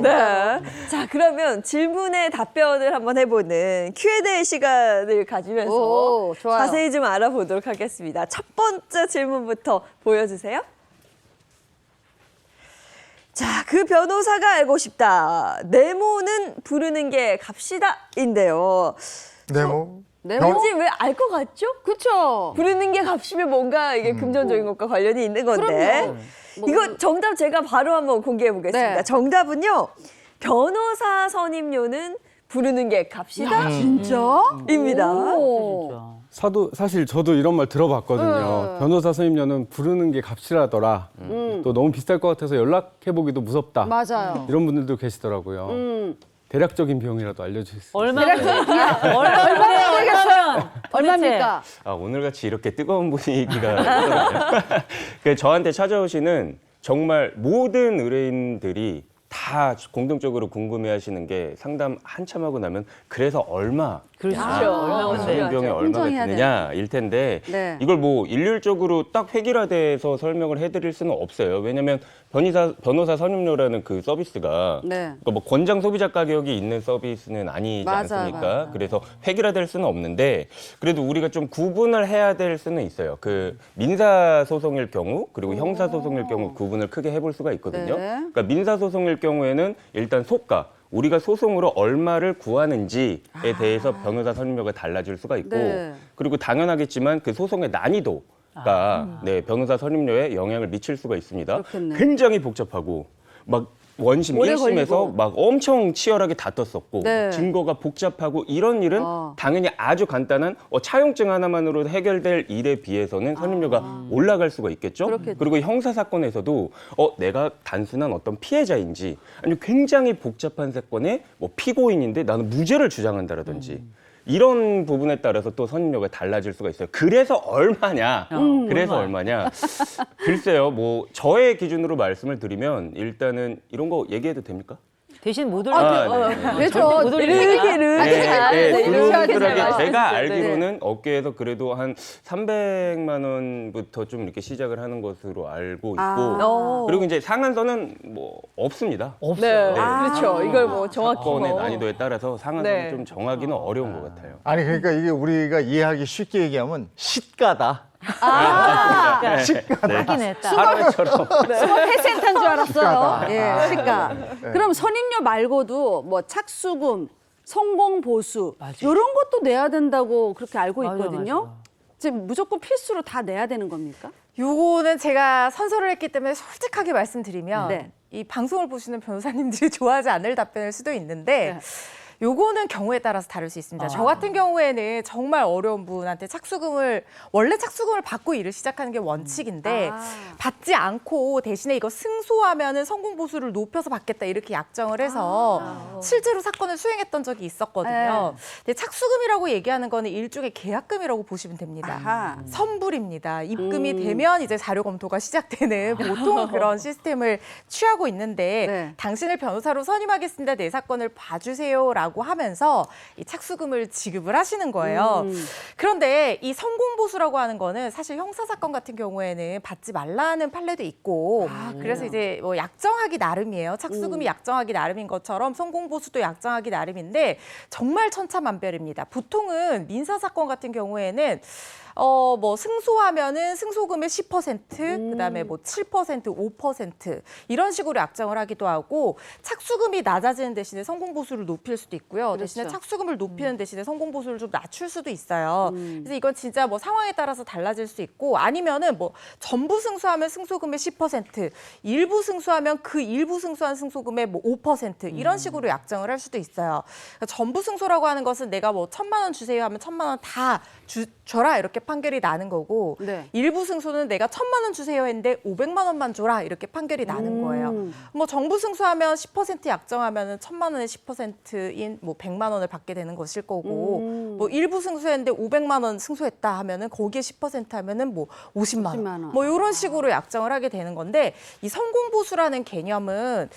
네. 자, 그러면 질문에 답변을 한번 해보는 Q&A 시간을 가지면서 오, 좋아요. 자세히 좀 알아보도록 하겠습니다. 첫 번째 질문부터 보여주세요. 자, 그 변호사가 알고 싶다. 네모는 부르는 게 값이다인데요. 네모. 왠지 왜 알 것 같죠? 그쵸. 부르는 게 값이면 뭔가 이게 금전적인 것과 관련이 있는 건데. 그럼요. 이거 정답 제가 바로 한번 공개해 보겠습니다. 네. 정답은요. 변호사 선임료는 부르는 게 값이다. 진짜? 입니다. 오. 사실 저도 이런 말 들어봤거든요. 변호사 선임료는 부르는 게 값이라더라. 또 너무 비쌀 것 같아서 연락해보기도 무섭다. 맞아요. 이런 분들도 계시더라고요. 대략적인 비용이라도 알려주세요. 얼마나 되겠어요? 얼마입니까? 오늘같이 이렇게 뜨거운 분위기가 있거든요. 저한테 찾아오시는 정말 모든 의뢰인들이 다 공통적으로 궁금해하시는 게 상담 한참 하고 나면 그래서 얼마? 그렇죠. 얼마나 비용이 얼마가 흥정해야 드느냐일 텐데 네. 이걸 뭐 일률적으로 딱 획일화돼서 설명을 해드릴 수는 없어요. 왜냐하면 변호사 선임료라는 그 서비스가 네. 그러니까 뭐 권장 소비자 가격이 있는 서비스는 아니지 맞아요, 않습니까? 맞아요. 그래서 획일화될 수는 없는데 그래도 우리가 좀 구분을 해야 될 수는 있어요. 그 민사 소송일 경우 그리고 형사 소송일 경우 구분을 크게 해볼 수가 있거든요. 네. 그러니까 민사 소송일 경우에는 일단 소가 우리가 소송으로 얼마를 구하는지에 대해서 변호사 선임료가 달라질 수가 있고 네. 그리고 당연하겠지만 그 소송의 난이도가 변호사 선임료에 영향을 미칠 수가 있습니다. 그렇겠네. 굉장히 복잡하고 막 원심 오래 1심에서 걸리고. 막 엄청 치열하게 다퉜었고 네. 증거가 복잡하고 이런 일은 당연히 아주 간단한 차용증 하나만으로 해결될 일에 비해서는 선임료가 올라갈 수가 있겠죠. 그렇겠죠. 그리고 형사 사건에서도 내가 단순한 어떤 피해자인지 아니면 굉장히 복잡한 사건의 뭐 피고인인데 나는 무죄를 주장한다라든지 이런 부분에 따라서 또 선임료가 달라질 수가 있어요. 그래서 얼마냐? 그래서 얼마냐? 글쎄요, 뭐 저의 기준으로 말씀을 드리면 일단은 이런 거 얘기해도 됩니까? 대신 못 네. 왜죠? 두루뭉술하게 제가 네. 알기로는 업계에서 그래도 한 300만 원부터 좀 이렇게 시작을 하는 것으로 알고 있고 그리고 이제 상한선은 뭐 없습니다. 없어요. 네. 그렇죠. 이걸 뭐 정확히 사건의 난이도에 따라서 상한선을 좀 정하기는 어려운 것 같아요. 아니 그러니까 이게 우리가 이해하기 쉽게 얘기하면 시가다. 시가다. 하긴 했다. 하루에처럼. 회센터인 줄 알았어요. 예, 시가. 네. 그럼 선임료 말고도 뭐 착수금, 성공 보수 이런 것도 내야 된다고 그렇게 알고 있거든요. 지금 무조건 필수로 다 내야 되는 겁니까? 요거는 제가 선서를 했기 때문에 솔직하게 말씀드리면 네. 이 방송을 보시는 변호사님들이 좋아하지 않을 답변일 수도 있는데 요거는 경우에 따라서 다를 수 있습니다. 저 같은 경우에는 정말 어려운 분한테 원래 착수금을 받고 일을 시작하는 게 원칙인데 받지 않고 대신에 이거 승소하면은 성공 보수를 높여서 받겠다 이렇게 약정을 해서 실제로 사건을 수행했던 적이 있었거든요. 근데 착수금이라고 얘기하는 거는 일종의 계약금이라고 보시면 됩니다. 선불입니다. 입금이 되면 이제 자료 검토가 시작되는 보통 그런 시스템을 취하고 있는데 당신을 변호사로 선임하겠습니다. 내 사건을 봐주세요라고 하면서 이 착수금을 지급을 하시는 거예요. 그런데 이 성공보수라고 하는 거는 사실 형사사건 같은 경우에는 받지 말라는 판례도 있고 그래서 이제 뭐 약정하기 나름이에요. 착수금이 약정하기 나름인 것처럼 성공보수도 약정하기 나름인데 정말 천차만별입니다. 보통은 민사사건 같은 경우에는 뭐 승소하면은 승소금의 10%, 그다음에 뭐 7%, 5% 이런 식으로 약정을 하기도 하고 착수금이 낮아지는 대신에 성공 보수를 높일 수도 있고요. 그렇죠. 대신에 착수금을 높이는 대신에 성공 보수를 좀 낮출 수도 있어요. 그래서 이건 진짜 뭐 상황에 따라서 달라질 수 있고 아니면은 뭐 전부 승소하면 승소금의 10%, 일부 승소하면 그 일부 승소한 승소금의 뭐 5% 이런 식으로 약정을 할 수도 있어요. 그러니까 전부 승소라고 하는 것은 내가 뭐 1,000만 원 주세요 하면 1,000만 원 다 줘라 이렇게 판결이 나는 거고 일부 승소는 내가 1,000만 원 주세요 했는데 500만 원만 줘라 이렇게 판결이 나는 거예요. 뭐 정부 승소하면 10% 약정하면은 1,000만 원의 10%인 뭐 100만 원을 받게 되는 것일 거고 뭐 일부 승소했는데 500만 원 승소했다 하면은 거기에 10% 하면은 뭐 50만 원. 뭐 이런 식으로 약정을 하게 되는 건데 이 성공 보수라는 개념은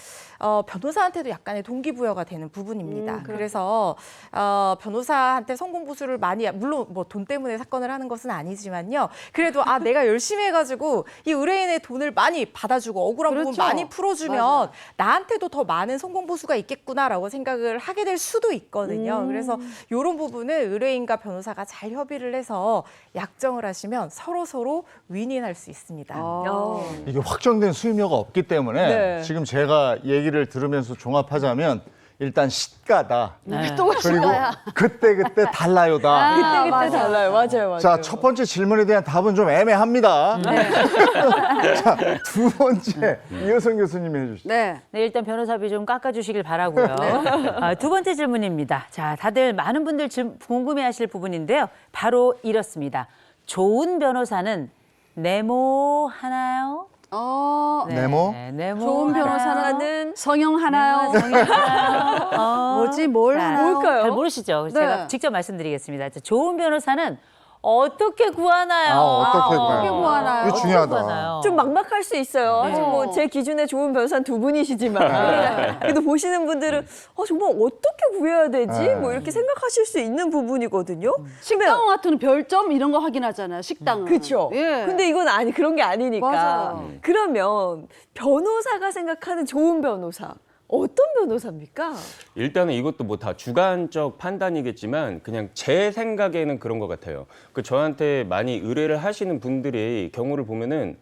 변호사한테도 약간의 동기부여가 되는 부분입니다. 그래서 변호사한테 성공 보수를 많이 물론 뭐 돈 때문에 사건을 하는 것은 아니지만요. 그래도 내가 열심히 해가지고 이 의뢰인의 돈을 많이 받아주고 억울한 부분 많이 풀어주면 나한테도 더 많은 성공 보수가 있겠구나라고 생각을 하게 될 수도 있거든요. 그래서 이런 부분을 의뢰인과 변호사가 잘 협의를 해서 약정을 하시면 서로 윈윈할 수 있습니다. 이게 확정된 수임료가 없기 때문에 지금 제가 얘기를 들으면서 종합하자면 일단 시가다. 그리고 그때 달라요다. 그때 달라요. 맞아요. 자, 첫 번째 질문에 대한 답은 좀 애매합니다. 자, 두 번째 이효선 교수님이 해주시죠. 네, 일단 변호사비 좀 깎아주시길 바라고요. 두 번째 질문입니다. 자, 다들 많은 분들 궁금해하실 부분인데요. 바로 이렇습니다. 좋은 변호사는 네모하나요? 네모? 네모. 좋은 변호사는 성형하나요? 뭐지? 뭘 하나요? 뭘까요? 잘 모르시죠? 제가 직접 말씀드리겠습니다. 자, 좋은 변호사는 어떻게 구하나요? 어떻게 구하나요? 이거 중요하다. 좀 막막할 수 있어요. 사실 뭐 제 기준에 좋은 변호사는 두 분이시지만 그래도 보시는 분들은 정말 어떻게 구해야 되지? 뭐 이렇게 생각하실 수 있는 부분이거든요. 식당 같은 별점 이런 거 확인하잖아요. 식당은. 그렇죠. 예. 근데 이건 그런 게 아니니까. 맞아요. 그러면 변호사가 생각하는 좋은 변호사 어떤 변호사입니까? 일단은 이것도 뭐 다 주관적 판단이겠지만 그냥 제 생각에는 그런 것 같아요. 저한테 많이 의뢰를 하시는 분들의 경우를 보면은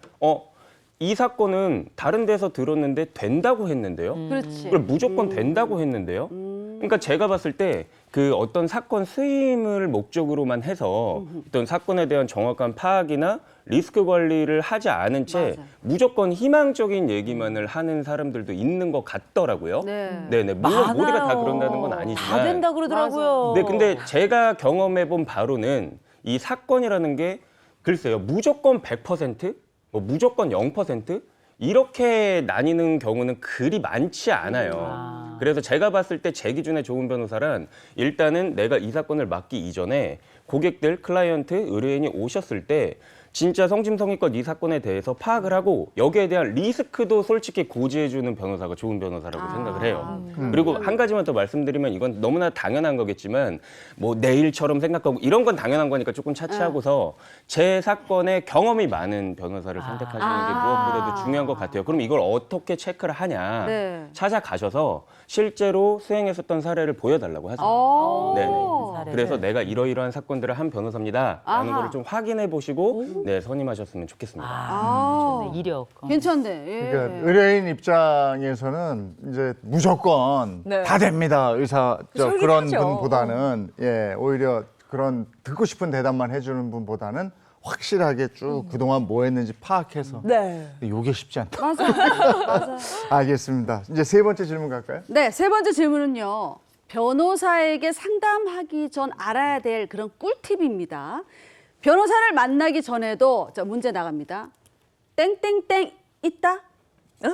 이 사건은 다른 데서 들었는데 된다고 했는데요. 그렇지. 그걸 무조건 된다고 했는데요. 그러니까 제가 봤을 때 그 어떤 사건 수임을 목적으로만 해서 어떤 사건에 대한 정확한 파악이나 리스크 관리를 하지 않은 채 무조건 희망적인 얘기만을 하는 사람들도 있는 것 같더라고요. 네네. 물론 모두가 다 그런다는 건 아니지만. 다 된다 그러더라고요. 네, 근데 제가 경험해본 바로는 이 사건이라는 게 글쎄요, 무조건 100%, 뭐 무조건 0% 이렇게 나뉘는 경우는 그리 많지 않아요. 그래서 제가 봤을 때 제 기준에 좋은 변호사란 일단은 내가 이 사건을 맡기 이전에 고객들, 클라이언트, 의뢰인이 오셨을 때 진짜 성심성의껏 이 사건에 대해서 파악을 하고 여기에 대한 리스크도 솔직히 고지해주는 변호사가 좋은 변호사라고 생각을 해요. 그리고 한 가지만 더 말씀드리면 이건 너무나 당연한 거겠지만 뭐 내일처럼 생각하고 이런 건 당연한 거니까 조금 차치하고서 제 사건에 경험이 많은 변호사를 선택하시는 게 무엇보다도 중요한 것 같아요. 그럼 이걸 어떻게 체크를 하냐 찾아가셔서 실제로 수행했었던 사례를 보여달라고 하죠. 네네. 그래서 내가 이러이러한 사건들을 한 변호사입니다라는 거를 좀 확인해 보시고 네, 선임하셨으면 좋겠습니다. 이력. 괜찮네. 예. 그러니까 의뢰인 입장에서는 이제 무조건 네. 다 됩니다. 의사 그런 솔깃하죠. 분보다는 오히려 그런 듣고 싶은 대답만 해주는 분보다는 확실하게 쭉 그동안 뭐 했는지 파악해서 네. 요게 쉽지 않다. 맞아. 알겠습니다. 이제 세 번째 질문 갈까요? 네, 세 번째 질문은요. 변호사에게 상담하기 전 알아야 될 그런 꿀팁입니다. 변호사를 만나기 전에도 자, 문제 나갑니다. 땡땡땡 있다?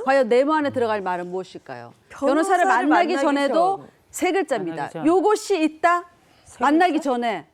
과연 네모 안에 들어갈 말은 무엇일까요? 변호사를 만나기 전에도 세 글자입니다. 만나기 전. 요것이 있다? 만나기 전에.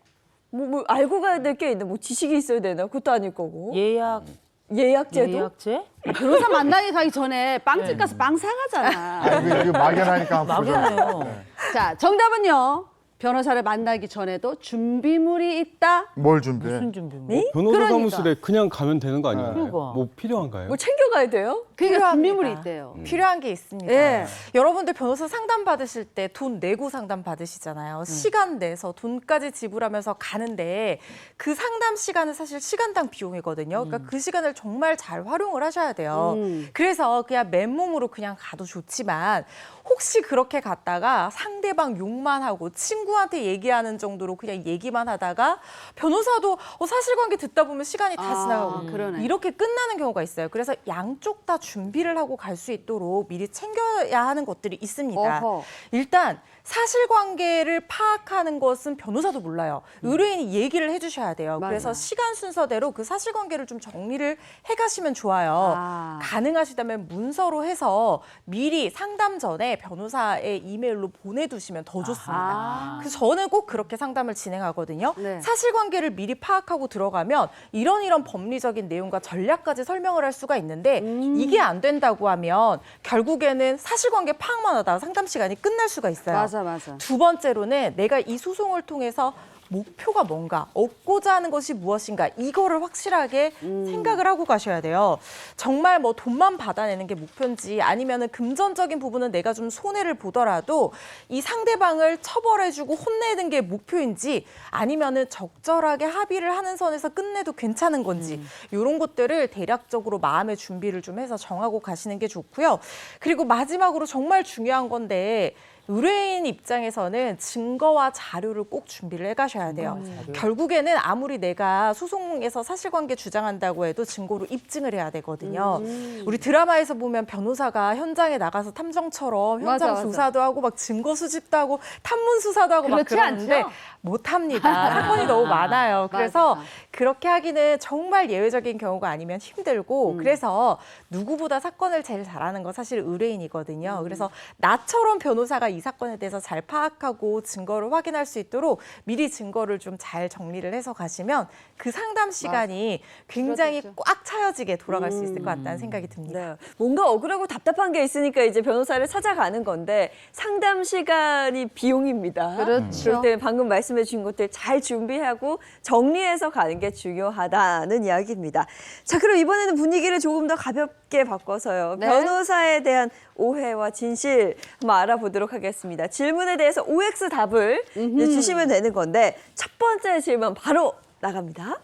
뭐 알고 가야 될 게 있나? 뭐 지식이 있어야 되나? 그것도 아닐 거고. 예약제도? 예약제? 변호사 만나기 가기 전에 빵집 가서 빵 사가잖아. 이거 막연하니까 한번 보자. 막연해요. 자, 정답은요. 변호사를 만나기 전에도 준비물이 있다? 뭘 준비해? 무슨 준비물? 변호사 그러니까. 사무실에 그냥 가면 되는 거 아니에요? 그러니까. 뭐 필요한가요? 뭐 챙겨가야 돼요? 그러니까 필요합니다. 준비물이 있대요. 필요한 게 있습니다. 예. 여러분들 변호사 상담 받으실 때 돈 내고 상담 받으시잖아요. 시간 내서 돈까지 지불하면서 가는데 그 상담 시간은 사실 시간당 비용이거든요. 그러니까 그 시간을 정말 잘 활용을 하셔야 돼요. 그래서 그냥 맨몸으로 그냥 가도 좋지만 혹시 그렇게 갔다가 상대방 욕만 하고 친구한테 얘기하는 정도로 그냥 얘기만 하다가 변호사도 사실관계 듣다 보면 시간이 다 지나가고 그러네. 이렇게 끝나는 경우가 있어요. 그래서 양쪽 다 준비를 하고 갈 수 있도록 미리 챙겨야 하는 것들이 있습니다. 어허. 일단 사실관계를 파악하는 것은 변호사도 몰라요. 의뢰인이 얘기를 해주셔야 돼요. 맞아요. 그래서 시간 순서대로 그 사실관계를 좀 정리를 해가시면 좋아요. 가능하시다면 문서로 해서 미리 상담 전에 변호사의 이메일로 보내두시면 더 좋습니다. 그래서 저는 꼭 그렇게 상담을 진행하거든요. 네. 사실관계를 미리 파악하고 들어가면 이런 법리적인 내용과 전략까지 설명을 할 수가 있는데 이게 안 된다고 하면 결국에는 사실관계 파악만 하다가 상담 시간이 끝날 수가 있어요. 맞아. 두 번째로는 내가 이 소송을 통해서 목표가 뭔가, 얻고자 하는 것이 무엇인가 이거를 확실하게 생각을 하고 가셔야 돼요. 정말 뭐 돈만 받아내는 게 목표인지 아니면은 금전적인 부분은 내가 좀 손해를 보더라도 이 상대방을 처벌해주고 혼내는 게 목표인지 아니면은 적절하게 합의를 하는 선에서 끝내도 괜찮은 건지 이런 것들을 대략적으로 마음의 준비를 좀 해서 정하고 가시는 게 좋고요. 그리고 마지막으로 정말 중요한 건데 의뢰인 입장에서는 증거와 자료를 꼭 준비를 해가셔야 돼요. 결국에는 아무리 내가 소송에서 사실관계 주장한다고 해도 증거로 입증을 해야 되거든요. 우리 드라마에서 보면 변호사가 현장에 나가서 탐정처럼 현장 맞아. 조사도 하고 막 증거 수집도 하고 탐문 수사도 하고 막 그렇지 그러는데 않죠? 못합니다. 사건이 너무 많아요. 그래서 맞아. 그렇게 하기는 정말 예외적인 경우가 아니면 힘들고 그래서 누구보다 사건을 제일 잘하는 건 사실 의뢰인이거든요. 그래서 나처럼 변호사가 이 사건에 대해서 잘 파악하고 증거를 확인할 수 있도록 미리 증거를 좀 잘 정리를 해서 가시면 그 상담 시간이 굉장히 그렇죠. 꽉 차여지게 돌아갈 수 있을 것 같다는 생각이 듭니다. 네. 뭔가 억울하고 답답한 게 있으니까 이제 변호사를 찾아가는 건데 상담 시간이 비용입니다. 그렇죠. 그럴 때 방금 말씀해 주신 것들 잘 준비하고 정리해서 가는 게 중요하다는 이야기입니다. 자, 그럼 이번에는 분위기를 조금 더 가볍게 바꿔서요. 네. 변호사에 대한 오해와 진실 한번 알아보도록 하겠습니다. 질문에 대해서 OX 답을 이제 주시면 되는 건데 첫 번째 질문 바로 나갑니다.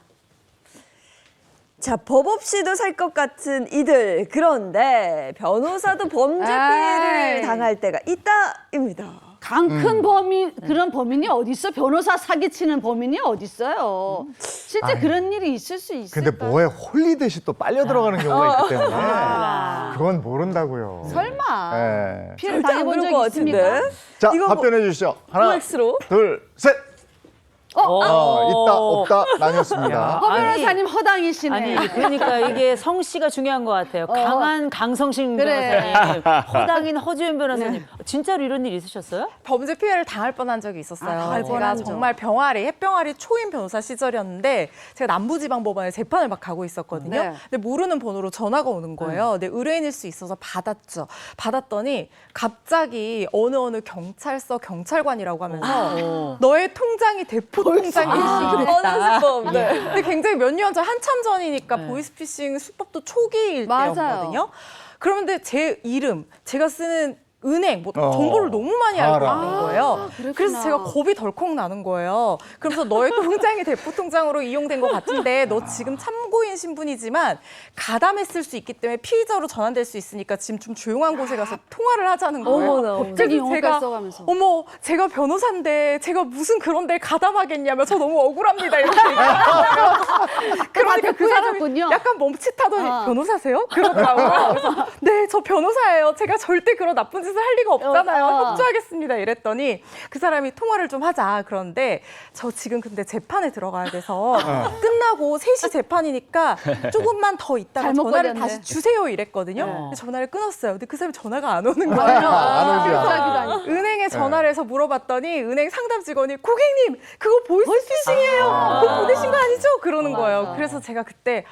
자, 법 없이도 살 것 같은 이들. 그런데 변호사도 범죄 피해를 아이. 당할 때가 있다입니다. 강 큰 범인 그런 범인이 어디 있어? 변호사 사기치는 범인이 어디 있어요? 실제 그런 일이 있을 수 있을까? 근데 뭐에 홀리듯이 또 빨려 들어가는 경우가 있기 때문에 그건 모른다고요. 설마 네. 피해를 절대 안 당해본 그럴 적 것 있습니까? 같은데. 자, 이거 답변해 주시죠. 하나, OX로? 둘, 셋. 있다, 없다, 나뉘었습니다. 허 변호사님 허당이시네. 아니 그러니까 이게 성씨가 중요한 것 같아요. 강한 강성신 그래. 변호사님, 허당인 허주연 변호사님. 진짜로 이런 일 있으셨어요? 범죄 피해를 당할 뻔한 적이 있었어요. 당할 제가 뻔한 적. 정말 햇병아리 초임 변호사 시절이었는데 제가 남부지방법원에 재판을 막 가고 있었거든요. 네. 근데 모르는 번호로 전화가 오는 거예요. 근데 의뢰인일 수 있어서 받았죠. 받았더니 갑자기 어느 경찰서 경찰관이라고 하면서 너의 통장이 대포 통장이 뻔한 수법. 네. 근데 굉장히 몇 년 전, 한참 전이니까 보이스피싱 수법도 초기일 맞아요. 때였거든요. 그런데 제 이름, 제가 쓰는 은행, 정보를 너무 많이 알고 알아. 있는 거예요. 그래서 제가 겁이 덜컥 나는 거예요. 그러면서 너의 통장이 대포 통장으로 이용된 것 같은데 너 지금 참고인 신분이지만 가담했을 수 있기 때문에 피의자로 전환될 수 있으니까 지금 좀 조용한 곳에 가서 통화를 하자는 거예요. 어머나, 갑자기 그래서 영어까지 써가면서. 어머, 제가 변호사인데 제가 무슨 그런 데를 가담하겠냐며 저 너무 억울합니다. 이렇게 얘기하더라고요. 그러니까 그 사람이 후회했군요. 약간 멈칫하더니 변호사세요? 그러더라고요. 그래서 네, 저 변호사예요. 제가 절대 그런 나쁜 짓을 할 리가 없잖아요. 협조하겠습니다. 이랬더니 그 사람이 통화를 좀 하자. 그런데 저 지금 근데 재판에 들어가야 돼서 끝나고 3시 재판이니까 조금만 더 있다가 잘못 전화를 걸렸네. 다시 주세요. 이랬거든요. 근데 전화를 끊었어요. 근데 그 사람이 전화가 안 오는 거예요. 안 오지. 그래서 은행에 전화를 해서 물어봤더니 은행 상담 직원이 고객님 그거 보이스피싱이에요. 그거 보내신 거 아니죠? 그러는 거예요. 그래서 제가 그때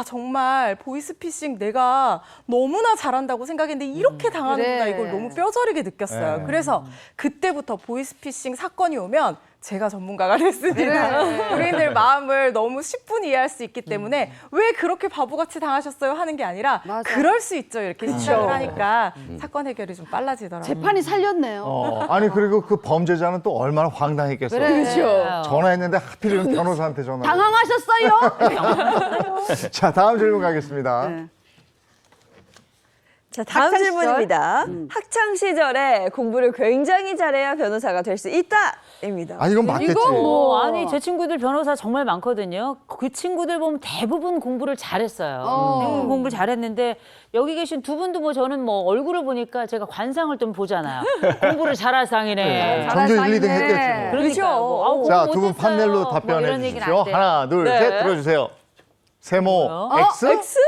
정말 보이스피싱 내가 너무나 잘한다고 생각했는데 이렇게 당하는구나. 그래. 이걸 너무 뼈저리게 느꼈어요. 네. 그래서 그때부터 보이스피싱 사건이 오면 제가 전문가가 됐습니다. 우리들 마음을 너무 10분 이해할 수 있기 때문에 왜 그렇게 바보같이 당하셨어요 하는 게 아니라 맞아. 그럴 수 있죠. 이렇게 생각을 하니까 사건 해결이 좀 빨라지더라고요. 재판이 살렸네요. 아니 그리고 그 범죄자는 또 얼마나 황당했겠어요. 그래. 전화했는데 하필이면 변호사한테 전화. 당황하셨어요? 자, 다음 질문 가겠습니다. 네. 자, 다음 학창 시절? 질문입니다. 학창 시절에 공부를 굉장히 잘해야 변호사가 될 수 있다입니다. 아, 이건 맞겠지. 아니 제 친구들 변호사 정말 많거든요. 그 친구들 보면 대부분 공부를 잘했어요. 대부분 공부를 잘했는데 여기 계신 두 분도 뭐 저는 뭐 얼굴을 보니까 제가 관상을 좀 보잖아요. 공부를 잘할 상이네. 전교 1, 2등 했겠지. 그러니까 뭐, 자, 두 분 판넬로 뭐 답변해 이런 얘기는 주십시오. 안 돼요. 하나, 둘, 네. 셋 들어주세요. 세모 X? X?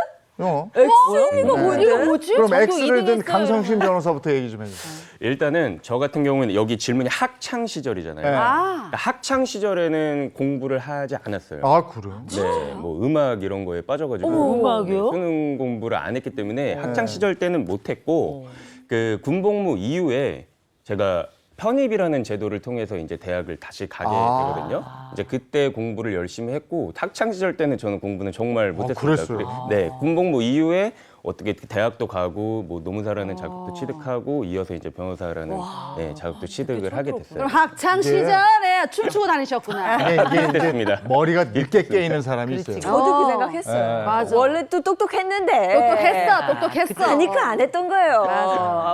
이거 뭐지? 그럼 전교 X를 2등 든 했어요. 강성신 변호사부터 얘기 좀 해주세요. 일단은 저 같은 경우는 여기 질문이 학창 시절이잖아요. 네. 그러니까 학창 시절에는 공부를 하지 않았어요. 아, 그래요? 네, 뭐 음악 이런 거에 빠져가지고 음악이요? 수능 공부를 안 했기 때문에 학창 시절 때는 못했고 그 군복무 이후에 제가 편입이라는 제도를 통해서 이제 대학을 다시 가게 되거든요. 이제 그때 공부를 열심히 했고 학창 시절 때는 저는 공부는 정말 못했습니다. 그랬어요? 네, 군복무 이후에 어떻게 대학도 가고 뭐 노무사라는 자격도 취득하고 이어서 이제 변호사라는 네, 자격도 취득을 하게 됐어요. 그럼 학창 시절에 춤추고 다니셨구나. 이게 됐습니다. 이제 머리가 늦게 깨이는 사람이 있어요. 저도 그 생각했어요. 네. 맞아. 원래 또 똑똑했는데. 똑똑했어. 하니까 안 했던 거예요.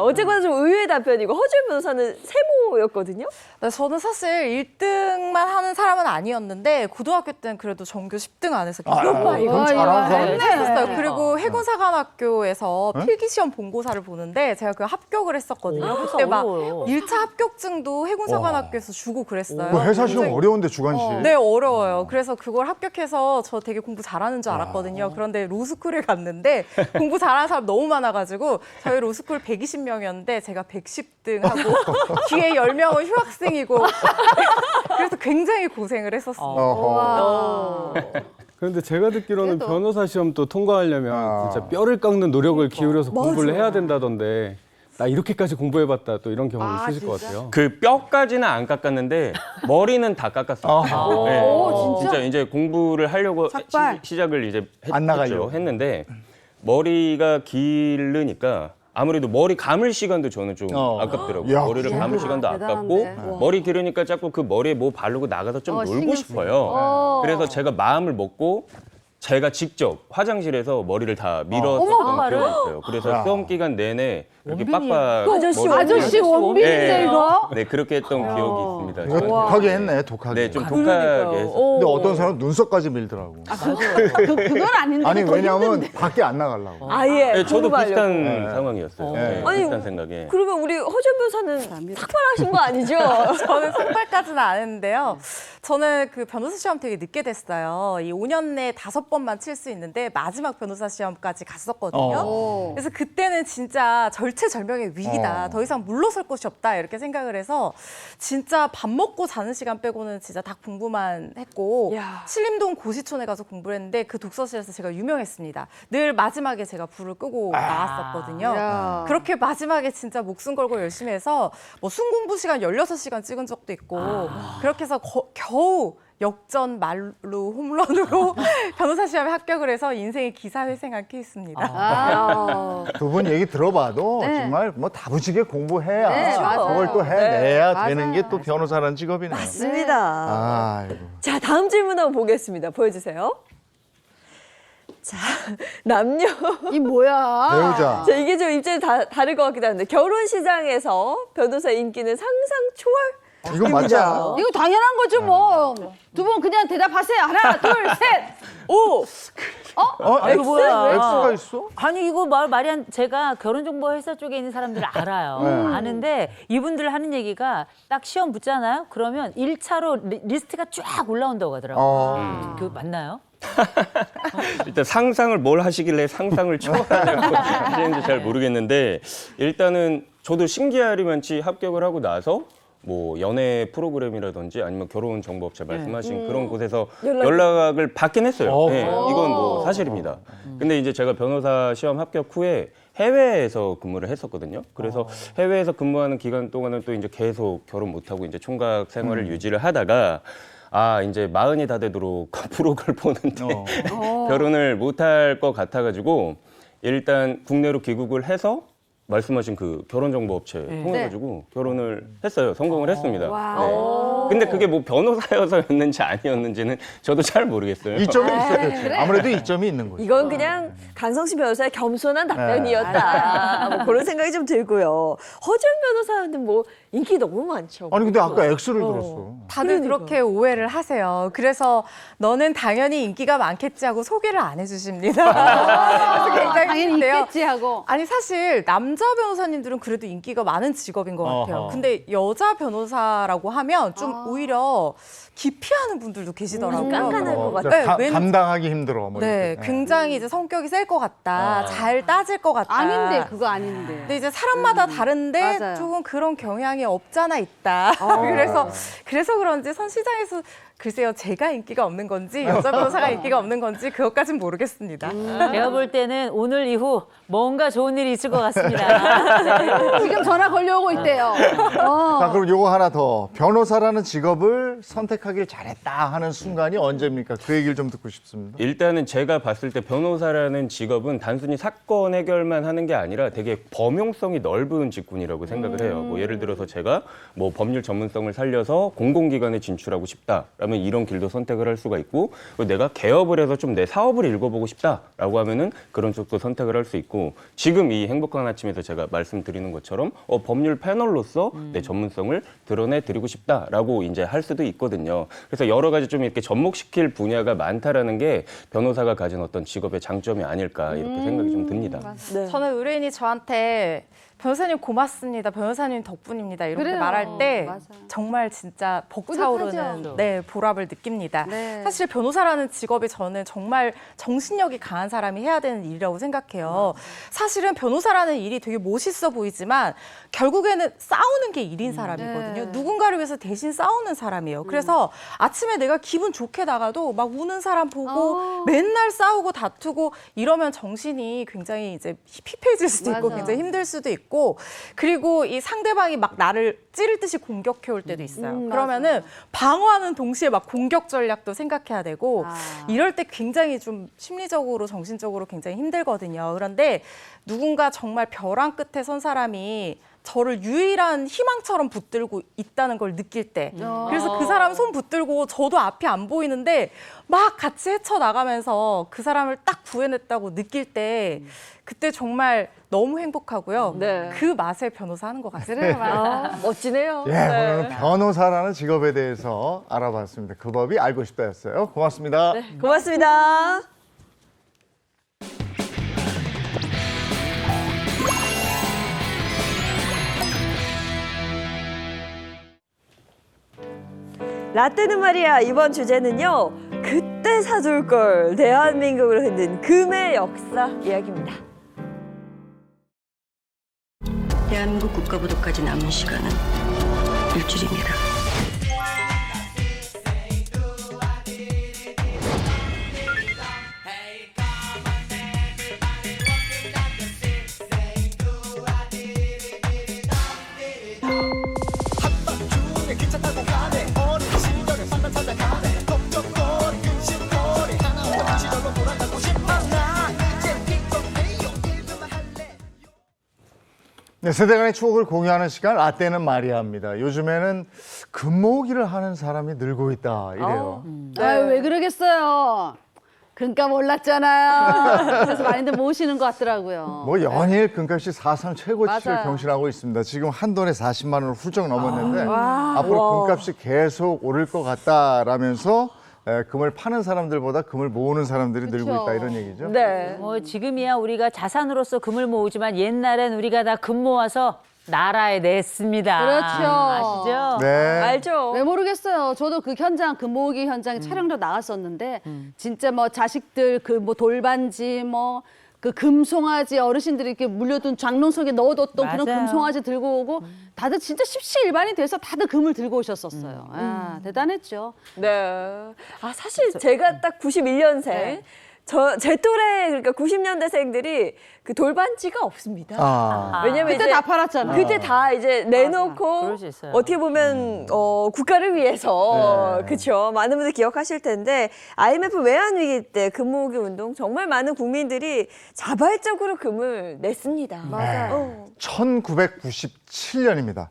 어쨌거나 좀 의외의 답변이고 허주연 변호사는 세모였거든요. 네, 저는 사실 1등만 하는 사람은 아니었는데 고등학교 때는 그래도 전교 10등 안에서 이건 잘하는 사람이 했었어요. 그리고 해군사관학교에서 필기시험 본고사를 보는데 제가 그 합격을 했었거든요. 그때 막 어려워요. 1차 합격증도 해군사관학교에서 주고 그랬어요. 그 회사 시험 어려운데 주관식. 네, 어려워요. 그래서 그걸 합격해서 저 되게 공부 잘하는 줄 알았거든요. 그런데 로스쿨에 갔는데 공부 잘하는 사람 너무 많아가지고 저희 로스쿨 120명이었는데 제가 110등 하고 뒤에 10명은 휴학생이고 그래서 굉장히 고생을 했었어요. 그런데 제가 듣기로는 그래도. 변호사 시험 또 통과하려면 진짜 뼈를 깎는 노력을 기울여서 공부를 해야 된다던데 나 이렇게까지 공부해봤다 또 이런 경우 있으실 것 같아요. 그 뼈까지는 안 깎았는데 머리는 다 깎았습니다. 네. 진짜 이제 공부를 하려고 시작을 이제 안 나가려고. 했는데 머리가 기르니까 아무래도 머리 감을 시간도 저는 좀 아깝더라고요. 야, 머리를 감을 시간도 아깝고 대단한데. 머리 기르니까 자꾸 그 머리에 뭐 바르고 나가서 좀 놀고 신경 싶어요. 그래서 제가 마음을 먹고 제가 직접 화장실에서 머리를 다 밀었던 기억이 있어요. 그래서 야. 시험 기간 내내 그렇게 원빈이. 빡빡 아저씨 원빈인데 네. 이거? 네, 그렇게 했던 기억이 있습니다. 이거 독하게 했네, 독하게. 네, 좀 독하게 했어요. 근데 어떤 사람은 눈썹까지 밀더라고. 그건 아닌데. 아니 더 왜냐면 힘든데. 밖에 안 나가려고. 아예 네, 저도 공부하려고. 비슷한 네. 상황이었어요. 네. 네, 아니, 비슷한 생각에. 그러면 우리 허준 변호사는 삭발하신 거 아니죠? 저는 삭발까지는 안 했는데요. 저는 그 변호사 시험 되게 늦게 됐어요. 이 5년 내에 5번만 칠 수 있는데 마지막 변호사 시험까지 갔었거든요. 그래서 그때는 진짜 절체절명의 위기다. 더 이상 물러설 곳이 없다. 이렇게 생각을 해서 진짜 밥 먹고 자는 시간 빼고는 진짜 다 공부만 했고 야. 신림동 고시촌에 가서 공부를 했는데 그 독서실에서 제가 유명했습니다. 늘 마지막에 제가 불을 끄고 나왔었거든요. 야. 그렇게 마지막에 진짜 목숨 걸고 열심히 해서 뭐 순공부 시간 16시간 찍은 적도 있고 그렇게 해서 겨우 역전 말루 홈런으로 변호사 시험에 합격을 해서 인생의 기사회생한 케이스입니다. 아. 두 분 얘기 들어봐도 네. 정말 뭐 다부지게 공부해야 네, 맞아요. 그걸 또 해내야 네, 되는 게 맞아요. 또 변호사라는 직업이네요. 맞습니다. 아이고. 자, 다음 질문 한번 보겠습니다. 보여주세요. 자, 남녀. 이 뭐야? 배우자. 자, 이게 좀 입장이 다를 것 같기도 한데 결혼 시장에서 변호사 인기는 상상 초월. 이거 맞잖아. 이거 당연한 거죠 뭐. 두 분 그냥 대답하세요. 하나, 둘, 셋. 오! 이거 뭐야? X가 있어? 아니 이거 말이 안 제가 결혼정보회사 쪽에 있는 사람들을 알아요. 아는데 이분들 하는 얘기가 딱 시험 붙잖아요. 그러면 1차로 리스트가 쫙 올라온다고 하더라고요. 그 맞나요? 일단 상상을 뭘 하시길래 상상을 초월하냐고 하시는지 잘 모르겠는데 일단은 저도 신기하리만치 합격을 하고 나서 뭐 연애 프로그램이라든지 아니면 결혼 정보업체 말씀하신 그런 곳에서 연락을 받긴 했어요. 네, 이건 뭐 사실입니다. 근데 이제 제가 변호사 시험 합격 후에 해외에서 근무를 했었거든요. 그래서 해외에서 근무하는 기간 동안은 또 이제 계속 결혼 못하고 이제 총각 생활을 유지를 하다가 아 이제 40이 다 되도록 프로그램을 보는데 결혼을 못할 것 같아가지고 일단 국내로 귀국을 해서 말씀하신 그 결혼정보업체 통해가지고 결혼을 했어요. 성공을 했습니다. 네. 근데 그게 뭐 변호사여서였는지 아니었는지는 저도 잘 모르겠어요. 이점이 있어요. 아무래도 이점이 있는 거죠. 이건 그냥 강성신 변호사의 겸손한 답변이었다. 뭐 그런 생각이 좀 들고요. 허준 변호사는 뭐 인기 너무 많죠. 아니 근데 아까 X를 들었어. 다들 그렇게 오해를 하세요. 그래서 너는 당연히 인기가 많겠지 하고 소개를 안 해주십니다. 그래서 굉장히 당연히 힘든데요. 있겠지 하고. 아니 사실 남자 변호사님들은 그래도 인기가 많은 직업인 것 같아요. 어허. 근데 여자 변호사라고 하면 좀 오히려 기피하는 분들도 계시더라고요. 깐깐할 것 같아요. 네, 가- 감당하기 힘들어. 뭐 네, 이렇게. 굉장히 이제 성격이 셀 것 같다, 잘 따질 것 같다. 아닌데 그거 아닌데. 근데 이제 사람마다 다른데 맞아요. 조금 그런 경향이 없잖아 있다. 그래서 그런지 선시장에서 글쎄요, 제가 인기가 없는 건지 여자 변호사가 인기가 없는 건지 그것까진 모르겠습니다. 제가 볼 때는 오늘 이후 뭔가 좋은 일이 있을 것 같습니다. 지금 전화 걸려오고 있대요. 자, 그럼 요거 하나 더. 변호사라는 직업을 선택하길 잘했다 하는 순간이 언제입니까? 그 얘기를 좀 듣고 싶습니다. 일단은 제가 봤을 때 변호사라는 직업은 단순히 사건 해결만 하는 게 아니라 되게 범용성이 넓은 직군이라고 생각을 해요. 뭐 예를 들어서 제가 뭐 법률 전문성을 살려서 공공기관에 진출하고 싶다라면 이런 길도 선택을 할 수가 있고 내가 개업을 해서 좀 내 사업을 읽어보고 싶다라고 하면은 그런 쪽도 선택을 할 수 있고 지금 이 행복한 아침에서 제가 말씀드리는 것처럼 법률 패널로서 내 전문성을 드러내 드리고 싶다라고 이제 할 수도 있거든요. 그래서 여러 가지 좀 이렇게 접목시킬 분야가 많다라는 게 변호사가 가진 어떤 직업의 장점이 아닐까 이렇게 생각이 좀 듭니다. 네. 저는 의뢰인이 저한테 변호사님 고맙습니다. 변호사님 덕분입니다. 이렇게 그래요. 말할 때 맞아요. 정말 진짜 벅차오르는 뿌듯하죠. 네, 보람을 느낍니다. 네. 사실 변호사라는 직업이 저는 정말 정신력이 강한 사람이 해야 되는 일이라고 생각해요. 사실은 변호사라는 일이 되게 멋있어 보이지만 결국에는 싸우는 게 일인 사람이거든요. 네. 누군가를 위해서 대신 싸우는 사람이에요. 그래서 아침에 내가 기분 좋게 나가도 막 우는 사람 보고 맨날 싸우고 다투고 이러면 정신이 굉장히 이제 피폐해질 수도 있고 맞아. 굉장히 힘들 수도 있고 그리고 이 상대방이 막 나를 찌를 듯이 공격해 올 때도 있어요. 그러면은 방어하는 동시에 막 공격 전략도 생각해야 되고 이럴 때 굉장히 좀 심리적으로 정신적으로 굉장히 힘들거든요. 그런데 누군가 정말 벼랑 끝에 선 사람이 저를 유일한 희망처럼 붙들고 있다는 걸 느낄 때 그래서 그 사람 손 붙들고 저도 앞이 안 보이는데 막 같이 헤쳐나가면서 그 사람을 딱 구해냈다고 느낄 때 그때 정말 너무 행복하고요. 네. 그 맛에 변호사 하는 것 같아요. 그래, 멋지네요. 예, 오늘은 변호사라는 직업에 대해서 알아봤습니다. 그 법이 알고 싶다였어요. 고맙습니다. 고맙습니다. 라떼는 말이야. 이번 주제는요. 그때 사둘 걸 대한민국을 흔든 금의 역사 이야기입니다. 대한민국 국가부도까지 남은 시간은 일주일입니다. 네, 세대 간의 추억을 공유하는 시간 라떼는 마리아입니다. 요즘에는 금모으기를 하는 사람이 늘고 있다 이래요. 아유, 왜 그러겠어요. 금값 올랐잖아요. 그래서 많이들 모으시는 것 같더라고요. 뭐 연일 금값이 사상 최고치를 맞아요. 경신하고 있습니다. 지금 한 돈에 40만 원을 훌쩍 넘었는데 앞으로 금값이 계속 오를 것 같다라면서 금을 파는 사람들보다 금을 모으는 사람들이 늘고 있다 이런 얘기죠. 네. 뭐 지금이야 우리가 자산으로서 금을 모으지만 옛날엔 우리가 다 금 모아서 나라에 냈습니다. 그렇죠. 아시죠? 네. 알죠? 왜 모르겠어요. 저도 그 현장, 금 모으기 현장에 촬영도 나갔었는데 진짜 뭐 자식들 그 뭐 돌반지 뭐 그 금송아지 어르신들이 이렇게 물려둔 장롱 속에 넣어뒀던 그런 맞아요. 금송아지 들고 오고 다들 진짜 십시일반이 돼서 다들 금을 들고 오셨었어요. 아, 대단했죠. 네. 아, 사실 제가 딱 91년생. 제 또래 그러니까 90년대생들이 그 돌반지가 없습니다. 왜냐면 그때 이제 다 팔았잖아요. 그때 다 이제 내놓고 그럴 수 있어요. 어떻게 보면 국가를 위해서 그렇죠. 많은 분들 기억하실 텐데 IMF 외환 위기 때 금 모으기 운동 정말 많은 국민들이 자발적으로 금을 냈습니다. 맞아요. 1997년입니다.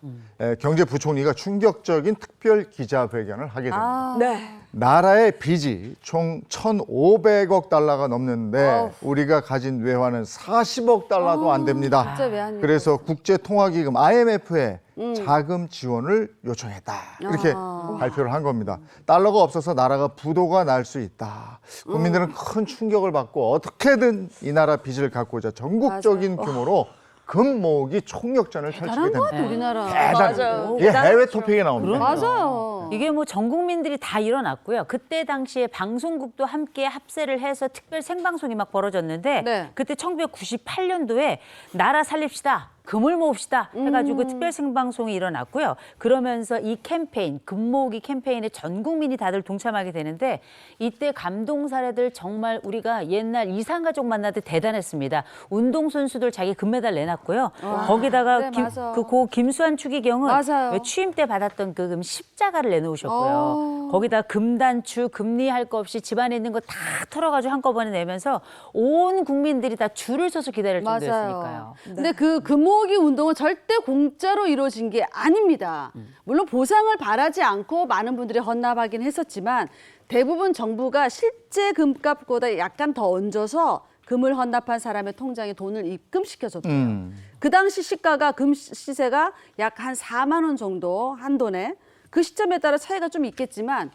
경제부총리가 충격적인 특별 기자회견을 하게 됩니다. 네. 나라의 빚이 총 1,500억 달러가 넘는데 우리가 가진 외환은 40억 달러도 안 됩니다. 진짜 외환위기. 그래서 국제통화기금 IMF에 자금 지원을 요청했다. 이렇게 발표를 한 겁니다. 달러가 없어서 나라가 부도가 날 수 있다. 국민들은 큰 충격을 받고 어떻게든 이 나라 빚을 갚고자 전국적인 규모로 금 모으기 총력전을 펼치게 잘한 것 됩니다. 같아, 우리나라. 맞아요. 이게 해외 토픽에 나옵니다. 맞아요. 이게 뭐 전 국민들이 다 일어났고요. 그때 당시에 방송국도 함께 합세를 해서 특별 생방송이 막 벌어졌는데 네. 그때 1998년도에 나라 살립시다. 금을 모읍시다 해가지고 특별 생방송이 일어났고요. 그러면서 이 캠페인, 금 모으기 캠페인에 전 국민이 다들 동참하게 되는데 이때 감동 사례들 정말 우리가 옛날 이산가족 만나듯 대단했습니다. 운동선수들 자기 금메달 내놨고요. 거기다가 그래, 맞아. 고 김수환 추기경은 맞아요. 왜 취임 때 받았던 그 금 십자가를 내놓으셨고요. 거기다 금단추, 금리할 거 없이 집안에 있는 거 다 털어가지고 한꺼번에 내면서 온 국민들이 다 줄을 서서 기다릴 정도였으니까요. 근데 그 금모으기 운동은 절대 공짜로 이루어진 게 아닙니다. 물론 보상을 바라지 않고 많은 분들이 헌납하긴 했었지만 대부분 정부가 실제 금값보다 약간 더 얹어서 금을 헌납한 사람의 통장에 돈을 입금시켜줬대요. 그 당시 시가가 금 시세가 약 한 4만 원 정도 한 돈에 그 시점에 따라 차이가 좀 있겠지만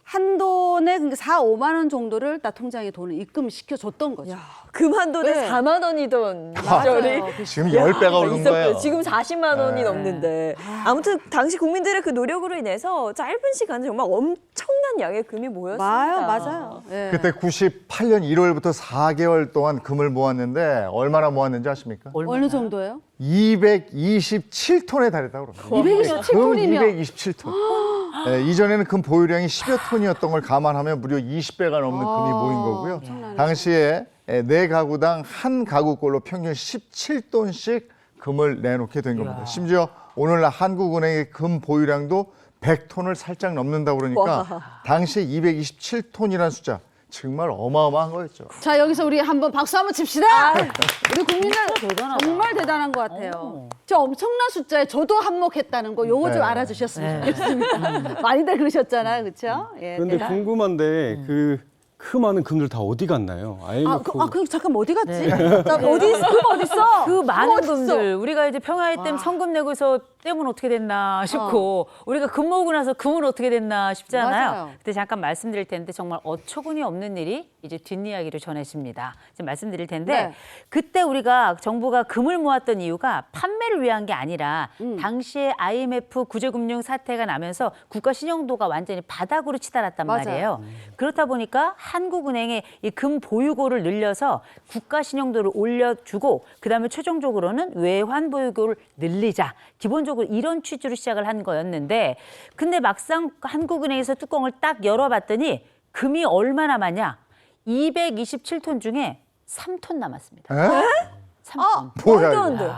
한 돈에 4, 5만 원 정도를 다 통장에 돈을 입금시켜줬던 거죠. 금 한 돈에 네. 4만 원이던 맞아요. 시절이 지금 10배가 오른 있었고요. 거예요. 지금 40만 원이 넘는데 아무튼 당시 국민들의 그 노력으로 인해서 짧은 시간에 정말 엄청난 양의 금이 모였습니다. 맞아요. 예. 그때 98년 1월부터 4개월 동안 금을 모았는데 얼마나 모았는지 아십니까? 어느 정도예요? 227톤에 달했다고 그럽니다. 227 톤이면? 금 227톤. 네, 이전에는 금 보유량이 10여 톤이었던 걸 감안하면 무려 20배가 넘는 금이 모인 거고요. 당시에 네 가구당 한 가구꼴로 평균 17톤씩 금을 내놓게 된 겁니다. 심지어 오늘날 한국은행의 금 보유량도 100톤을 살짝 넘는다고 그러니까 당시 227톤이라는 숫자, 정말 어마어마한 거였죠. 자, 여기서 우리 한번 박수 한번 칩시다. 우리 국민들 대단하다. 정말 대단한 것 같아요. 저 엄청난 숫자에 저도 한몫했다는 거 요거 좀 알아주셨으면 좋겠습니다. 많이들 그러셨잖아요. 그렇죠? 예, 그런데 대단. 궁금한데 그 많은 금들 다 어디 갔나요? IMF 그럼 잠깐 어디 갔지? 나 어디 있어? 금 어디 있어? 그 많은 어딨어? 금들 우리가 이제 평화의 댐 성금 내고서 댐은 어떻게 됐나 싶고 우리가 금 모으고 나서 금은 어떻게 됐나 싶잖아요. 맞아요. 그때 잠깐 말씀드릴 텐데 정말 어처구니 없는 일이 이제 뒷이야기로 전해집니다. 지금 말씀드릴 텐데 네. 그때 우리가 정부가 금을 모았던 이유가 판매를 위한 게 아니라 당시에 IMF 구제금융 사태가 나면서 국가 신용도가 완전히 바닥으로 치달았단 맞아요. 말이에요. 그렇다 보니까 한국은행의 이 금 보유고를 늘려서 국가 신용도를 올려주고 그다음에 최종적으로는 외환 보유고를 늘리자. 기본적으로 이런 취지로 시작을 한 거였는데 근데 막상 한국은행에서 뚜껑을 딱 열어봤더니 금이 얼마 남았냐? 227톤 중에 3톤 남았습니다. 3톤. 뭐야, 말도 안 이거. 돼.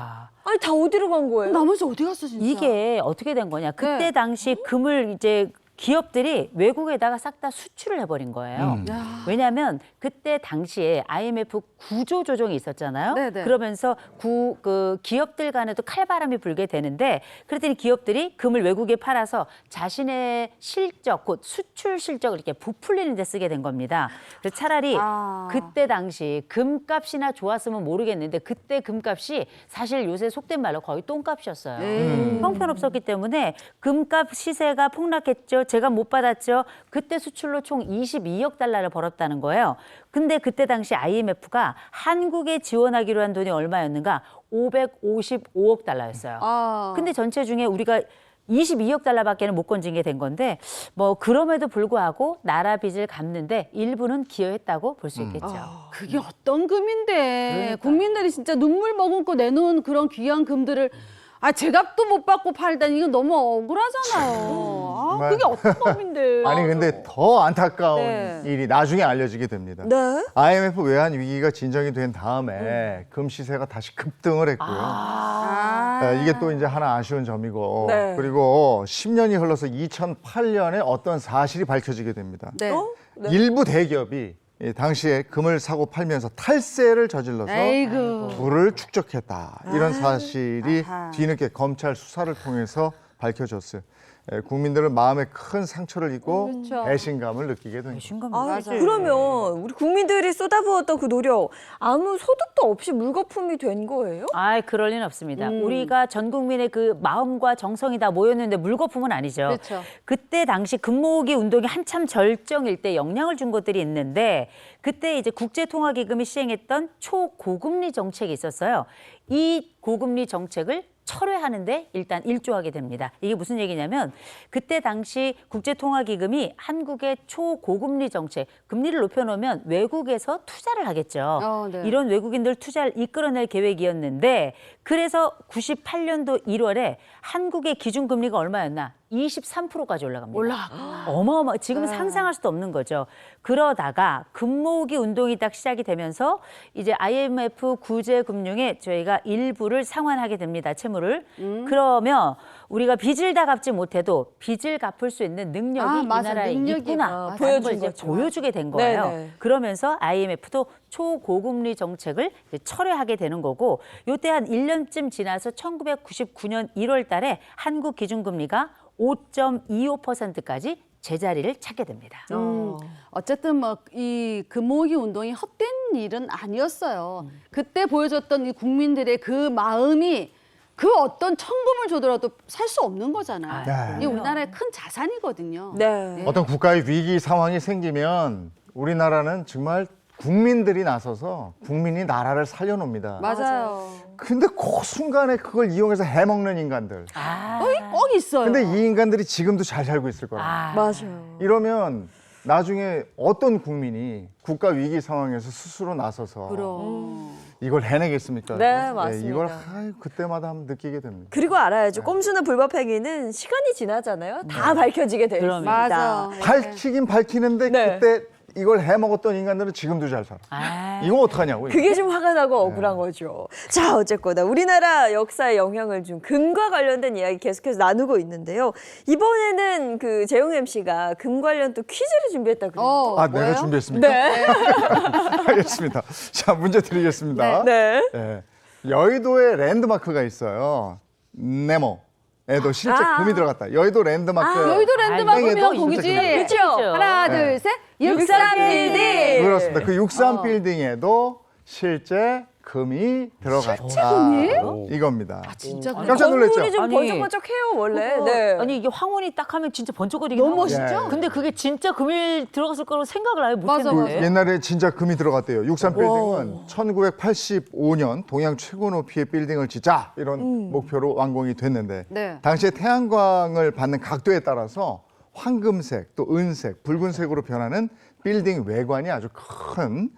아니 다 어디로 간 거예요? 나머지 어디 갔어 진짜? 이게 어떻게 된 거냐? 그때 네. 당시 금을 이제 기업들이 외국에다가 싹 다 수출을 해버린 거예요. 왜냐하면 그때 당시에 IMF 구조 조정이 있었잖아요. 네네. 그러면서 그 기업들 간에도 칼바람이 불게 되는데 그랬더니 기업들이 금을 외국에 팔아서 자신의 실적, 곧 수출 실적을 이렇게 부풀리는 데 쓰게 된 겁니다. 그래서 차라리 그때 당시 금값이나 좋았으면 모르겠는데 그때 금값이 사실 요새 속된 말로 거의 똥값이었어요. 형편없었기 때문에 금값 시세가 폭락했죠. 제가 못 받았죠. 그때 수출로 총 22억 달러를 벌었다는 거예요. 근데 그때 당시 IMF가 한국에 지원하기로 한 돈이 얼마였는가? 555억 달러였어요. 근데 전체 중에 우리가 22억 달러밖에는 못 건진 게 된 건데 뭐 그럼에도 불구하고 나라 빚을 갚는데 일부는 기여했다고 볼 수 있겠죠. 그게 어떤 금인데 그러니까요. 국민들이 진짜 눈물 머금고 내놓은 그런 귀한 금들을 제값도 못 받고 팔다니 이거 너무 억울하잖아요. 정말. 그게 어떤 금인데? 아니 근데 더 안타까운 네. 일이 나중에 알려지게 됩니다. 네. IMF 외환 위기가 진정이 된 다음에 금 시세가 다시 급등을 했고요. 이게 또 이제 하나 아쉬운 점이고 네. 그리고 10년이 흘러서 2008년에 어떤 사실이 밝혀지게 됩니다. 네. 네. 일부 대기업이 당시에 금을 사고 팔면서 탈세를 저질러서 에이구. 부를 축적했다. 이런 사실이 뒤늦게 검찰 수사를 통해서 밝혀졌어요. 국민들은 마음에 큰 상처를 입고 그렇죠. 배신감을 느끼게 됩니다. 그러면 우리 국민들이 쏟아부었던 그 노력 아무 소득도 없이 물거품이 된 거예요? 아, 그럴 리는 없습니다. 우리가 전 국민의 그 마음과 정성이 다 모였는데 물거품은 아니죠. 그렇죠. 그때 당시 금 모으기 운동이 한참 절정일 때 영향을 준 것들이 있는데 그때 이제 국제통화기금이 시행했던 초고금리 정책이 있었어요. 이 고금리 정책을 철회하는데 일단 일조하게 됩니다. 이게 무슨 얘기냐면 그때 당시 국제통화기금이 한국의 초고금리 정책, 금리를 높여놓으면 외국에서 투자를 하겠죠. 네. 이런 외국인들 투자를 이끌어낼 계획이었는데 그래서 98년도 1월에 한국의 기준금리가 얼마였나? 23%까지 올라갑니다. 어마어마. 지금은 상상할 수도 없는 거죠. 그러다가 금 모으기 운동이 딱 시작이 되면서 이제 IMF 구제금융에 저희가 일부를 상환하게 됩니다. 채무를. 그러면 우리가 빚을 다 갚지 못해도 빚을 갚을 수 있는 능력이 이 맞아. 나라에 능력이 있구나. 보여준 이제 거죠. 보여주게 된 거예요. 네네. 그러면서 IMF도 초고금리 정책을 이제 철회하게 되는 거고 요때 한 1년쯤 지나서 1999년 1월 달에 한국 기준금리가 5.25%까지 제자리를 찾게 됩니다. 어쨌든 뭐 이 금모으기 운동이 헛된 일은 아니었어요. 그때 보여줬던 이 국민들의 그 마음이 그 어떤 천금을 줘더라도 살 수 없는 거잖아요. 네. 이게 우리나라의 큰 자산이거든요. 네. 어떤 국가의 위기 상황이 생기면 우리나라는 정말 국민들이 나서서 국민이 나라를 살려놓습니다. 맞아요. 근데 그 순간에 그걸 이용해서 해먹는 인간들. 꼭 있어요. 근데 이 인간들이 지금도 잘 살고 있을 거예요. 맞아요. 이러면 나중에 어떤 국민이 국가 위기 상황에서 스스로 나서서 이걸 해내겠습니까? 네, 맞습니다. 이걸 그때마다 한번 느끼게 됩니다. 그리고 알아야죠. 꼼수나 불법행위는 시간이 지나잖아요. 다 밝혀지게 되어 그럼요. 있습니다. 맞아. 밝히긴 밝히는데 네. 그때 이걸 해 먹었던 인간들은 지금도 잘 살아. 아. 이거 어떡하냐고. 그게 좀 화가 나고 억울한 거죠. 자, 어쨌거나 우리나라 역사에 영향을 준 금과 관련된 이야기 계속해서 나누고 있는데요. 이번에는 그 재용 MC가 금 관련 또 퀴즈를 준비했다 그래요. 아, 내가 준비했습니까? 네. 알겠습니다. 자, 문제 드리겠습니다. 네. 예, 여의도에 랜드마크가 있어요. 네모에도 실제 금이 들어갔다. 여의도 랜드마크. 여의도 랜드마크면 땡에도 거기지. 실제 금이 그렇죠. 하나, 네. 둘, 셋. 63빌딩. 그렇습니다. 그 63빌딩에도 실제 금이 들어갔다. 금이? 이겁니다. 진짜 그래요? 깜짝 놀랐죠? 건물이 좀 아니, 번쩍번쩍해요 원래. 네. 아니 이게 황혼이 딱 하면 진짜 번쩍거리긴 너무 하거든요. 멋있죠? 예. 근데 그게 진짜 금일 들어갔을 거라고 생각을 아예 맞아, 못했는데. 옛날에 진짜 금이 들어갔대요. 63빌딩은 1985년 동양 최고 높이의 빌딩을 짓자 이런 목표로 완공이 됐는데 네. 당시에 태양광을 받는 각도에 따라서 황금색 또 은색, 붉은색으로 변하는 빌딩 외관이 아주 큰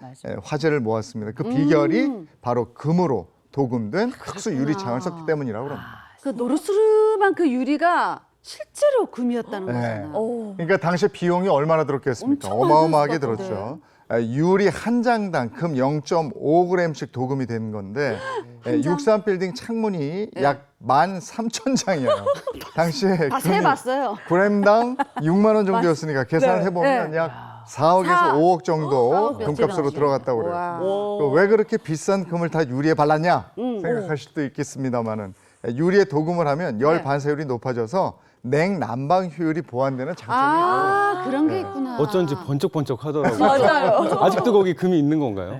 화제를 모았습니다. 그 비결이 바로 금으로 도금된 특수 유리창을 썼기 때문이라고 합니다. 그 노르스름한 그 유리가 실제로 금이었다는 네. 거잖아요. 그러니까 당시에 비용이 얼마나 들었겠습니까? 엄청 어마어마하게 많았을 것 들었죠. 유리 한 장당 금 0.5g씩 도금이 된 건데 63빌딩 창문이 약 13,000장이에요. 당시에 다 세봤어요. g당 6만 원 정도였으니까 계산을 해보면 약 4억에서 5억 정도 금값으로 들어갔다고 그래요. 왜 그렇게 비싼 금을 다 유리에 발랐냐 생각하실 수도 있겠습니다만은 유리에 도금을 하면 열 반사율이 높아져서 냉난방 효율이 보완되는 장점이 있어요. 그런 게 있구나. 어쩐지 번쩍번쩍 하더라고요. 맞아요. 아직도 거기 금이 있는 건가요?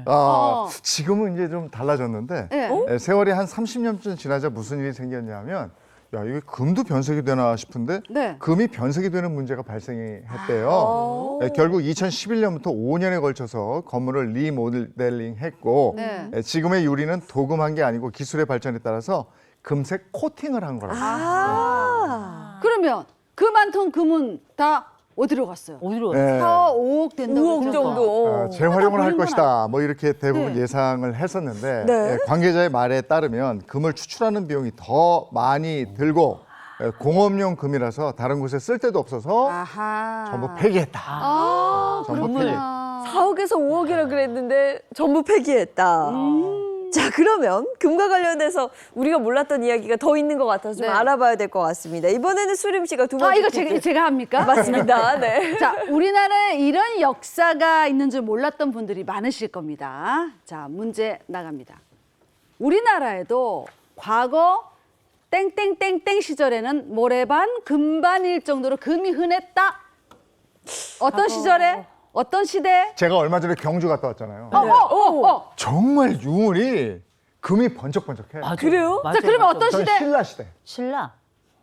지금은 이제 좀 달라졌는데 네. 세월이 한 30년쯤 지나자 무슨 일이 생겼냐면 야, 이게 금도 변색이 되나 싶은데 네. 금이 변색이 되는 문제가 발생이 했대요. 결국 2011년부터 5년에 걸쳐서 건물을 리모델링 했고 네. 지금의 유리는 도금한 게 아니고 기술의 발전에 따라서 금색 코팅을 한 거라고. 그러면 그 많던 금은 다 어디로 갔어요? 어디로? 네. 4억, 5억 된다고 5억 그러죠? 정도. 재활용을 할 버린 건 것이다. 뭐 이렇게 대부분 네. 예상을 했었는데 네. 관계자의 말에 따르면 금을 추출하는 비용이 더 많이 들고 공업용 금이라서 다른 곳에 쓸 데도 없어서 아하. 전부 폐기했다. 전부 폐기. 4억에서 5억이라 그랬는데 전부 폐기했다. 자, 그러면 금과 관련돼서 우리가 몰랐던 이야기가 더 있는 것 같아서 좀 네. 알아봐야 될 것 같습니다. 이번에는 수림 씨가 두 번째. 이거 퀴즈. 제가 합니까? 맞습니다. 네. 자, 우리나라에 이런 역사가 있는 줄 몰랐던 분들이 많으실 겁니다. 자, 문제 나갑니다. 우리나라에도 과거 땡땡땡땡 시절에는 모래반, 금반일 정도로 금이 흔했다. 어떤 시절에? 어떤 시대? 제가 얼마 전에 경주 갔다 왔잖아요. 정말 유물이 금이 번쩍번쩍해. 그래요? 자, 그러면 어떤 저는 시대? 신라 시대. 신라.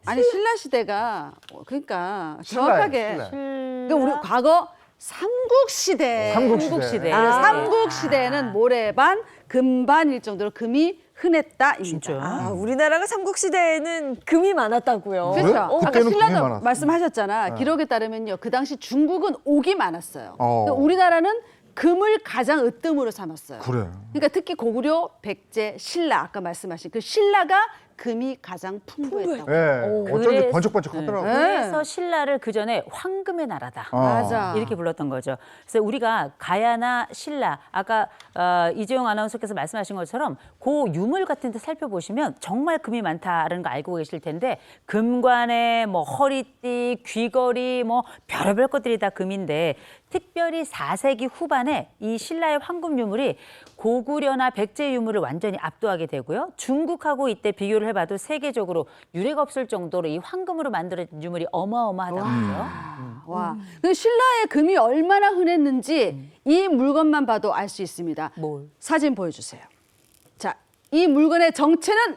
아니, 신라 시대가 그러니까 신라예요, 정확하게 신라. 그러니까 우리 과거 삼국 시대. 삼국시대. 삼국 시대에는 모래반, 금반일 정도로 금이 흔했다입니다. 우리나라가 삼국시대에는 금이 많았다고요. 그렇죠. 왜? 아까 그때는 금이 신라도 많았어요. 말씀하셨잖아. 기록에 따르면요. 그 당시 중국은 옥이 많았어요. 어. 근데 우리나라는 금을 가장 으뜸으로 삼았어요. 그래요. 그러니까 특히 고구려, 백제, 신라 아까 말씀하신 그 신라가 금이 가장 풍부했다고. 어쩐지 그래서- 번쩍번쩍 하더라고요. 그래서 신라를 그 전에 황금의 나라다. 맞아. 이렇게 불렀던 거죠. 그래서 우리가 가야나 신라, 아까 이재용 아나운서께서 말씀하신 것처럼 그 유물 같은 데 살펴보시면 정말 금이 많다라는 거 알고 계실 텐데 금관에 뭐 허리띠, 귀걸이 뭐 별의별 것들이 다 금인데 특별히 4세기 후반에 이 신라의 황금 유물이 고구려나 백제 유물을 완전히 압도하게 되고요. 중국하고 이때 비교를 해봐도 세계적으로 유례가 없을 정도로 이 황금으로 만들어진 유물이 어마어마하다고요. 와. 근데 신라의 금이 얼마나 흔했는지 이 물건만 봐도 알 수 있습니다. 뭘? 사진 보여주세요. 자, 이 물건의 정체는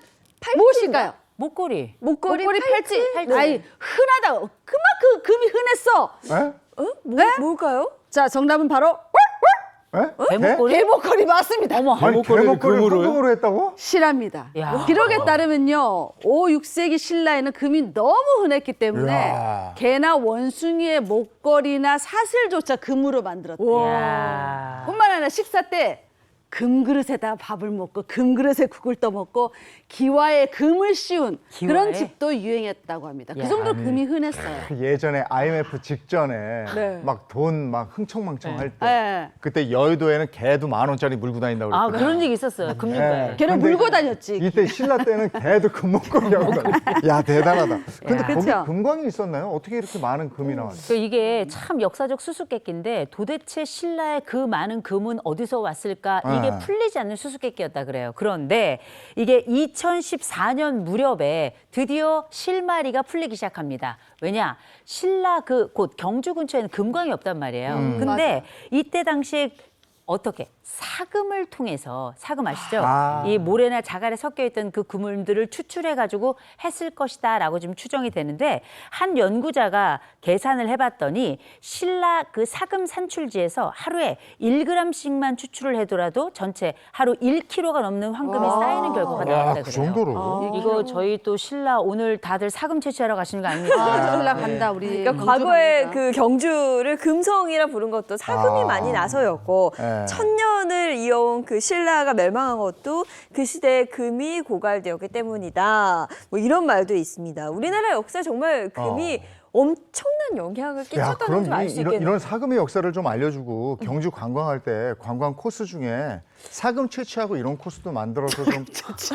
무엇일까요? 목걸이. 목걸이, 팔찌. 팔찌. 아니, 흔하다고. 그만큼 금이 흔했어. 에? 뭘까요? 자, 정답은 바로 에? 대목걸이? 개목걸이 맞습니다. 어머. 아니, 대목걸이를 개목걸이를 금으로요? 황금으로 했다고? 실합니다. 야. 기록에 따르면요, 5, 6세기 신라에는 금이 너무 흔했기 때문에 야. 개나 원숭이의 목걸이나 사슬조차 금으로 만들었대요. 야. 뿐만 아니라 식사 때 금그릇에다 밥을 먹고 금그릇에 국을 떠먹고 기와에 금을 씌운 그런 기와에? 집도 유행했다고 합니다. 그 야. 정도로 아니, 금이 흔했어요. 예전에 IMF 직전에 네. 막 돈 막 흥청망청 할 때 네. 그때 여의도에는 개도 10,000원짜리 물고 다닌다고 아, 그랬거든요. 그런 적 있었어요. 금융가에. 걔를 근데 물고 다녔지. 이때 신라 때는 개도 금목걸이라고 야 대단하다. 근데 거기 그쵸? 금광이 있었나요? 어떻게 이렇게 많은 금이 나왔어요? 이게 참 역사적 수수께끼인데 도대체 신라의 그 많은 금은 어디서 왔을까? 이게 네. 풀리지 않는 수수께끼였다 그래요. 그런데 이게 2014년 무렵에 드디어 실마리가 풀리기 시작합니다. 왜냐? 신라 곧 경주 근처에는 금광이 없단 말이에요. 근데 맞아요. 이때 당시에 어떻게 사금을 통해서 사금 아시죠? 아. 이 모래나 자갈에 섞여 있던 그 그물들을 추출해 가지고 했을 것이다라고 지금 추정이 되는데 한 연구자가 계산을 해봤더니 신라 그 사금 산출지에서 하루에 1g씩만 추출을 해더라도 전체 하루 1kg가 넘는 황금이 쌓이는 결과가 나왔다 그래요. 그 정도로? 이거 저희 또 신라 오늘 다들 사금 채취하러 가시는 거 아닙니까? 아, 신라 간다 우리. 그러니까 경주 과거에 갑니다. 그 경주를 금성이라 부른 것도 사금이 아. 많이 나서였고 네. 천년을 이어온 그 신라가 멸망한 것도 그 시대에 금이 고갈되었기 때문이다. 뭐 이런 말도 있습니다. 우리나라 역사 정말 금이 엄청난 영향을 야, 끼쳤다는 그럼 걸 알 수 이런 있겠네요. 사금의 역사를 좀 알려주고 경주 관광할 때 관광 코스 중에 사금 채취하고 이런 코스도 만들어서 좀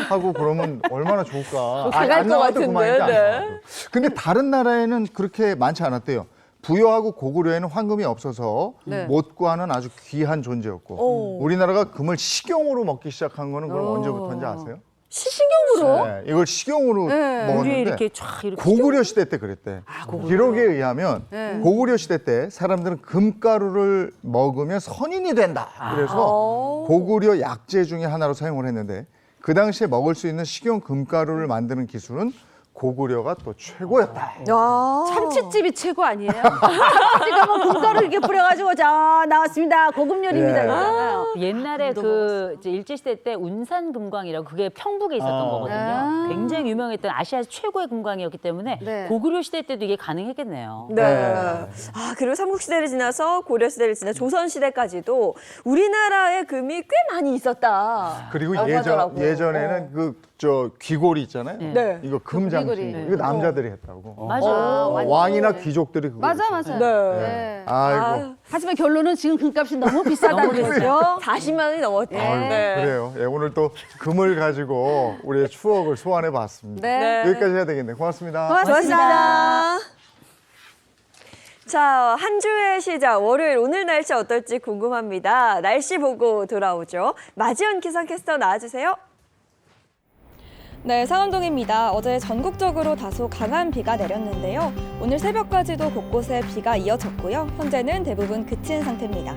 하고 그러면 얼마나 좋을까. 가갈 안 것 나와도 같은데, 그만이지, 안 네. 나와도. 근데 다른 나라에는 그렇게 많지 않았대요. 부여하고 고구려에는 황금이 없어서 네. 못 구하는 아주 귀한 존재였고 오. 우리나라가 금을 식용으로 먹기 시작한 거는 그럼 언제부터인지 아세요? 시식용으로? 네, 이걸 식용으로 네. 우리 먹었는데 이렇게 쫙 이렇게 고구려 시대 때 그랬대. 기록에 의하면 네. 고구려 시대 때 사람들은 금가루를 먹으면 선인이 된다. 그래서 고구려 약재 중에 하나로 사용을 했는데 그 당시에 먹을 수 있는 식용 금가루를 만드는 기술은 고구려가 또 최고였다. 야. 참치집이 최고 아니에요? 참치 가면 금가루 이렇게 뿌려가지고 자 나왔습니다. 고급 요리입니다. 예. 이러잖아요. 옛날에 그 이제 일제시대 때 운산 금광이라고 그게 평북에 있었던 거거든요. 아. 굉장히 유명했던 아시아 최고의 금광이었기 때문에 네. 고구려 시대 때도 이게 가능했겠네요. 네. 아, 그리고 삼국시대를 지나서 고려시대를 지나 조선시대까지도 우리나라에 금이 꽤 많이 있었다. 그리고 라고 하더라고요. 예전에는 그 귀고리 있잖아요. 네. 이거 금장식. 귀고리. 이거 남자들이 했다고. 맞아. 왕이나 귀족들이 그거. 맞아 했어요. 맞아. 네. 네. 아이고. 하지만 결론은 지금 금값이 너무 비싸다는 거죠. 40만 원이 넘었다. 아유, 그래요. 예, 오늘 또 금을 가지고 우리의 추억을 소환해 봤습니다. 네. 여기까지 해야 되겠네요. 고맙습니다. 고맙습니다. 자, 한 주의 시작 월요일 오늘 날씨 어떨지 궁금합니다. 날씨 보고 돌아오죠. 마지연 기상캐스터 나와주세요. 네, 상암동입니다. 어제 전국적으로 다소 강한 비가 내렸는데요. 오늘 새벽까지도 곳곳에 비가 이어졌고요. 현재는 대부분 그친 상태입니다.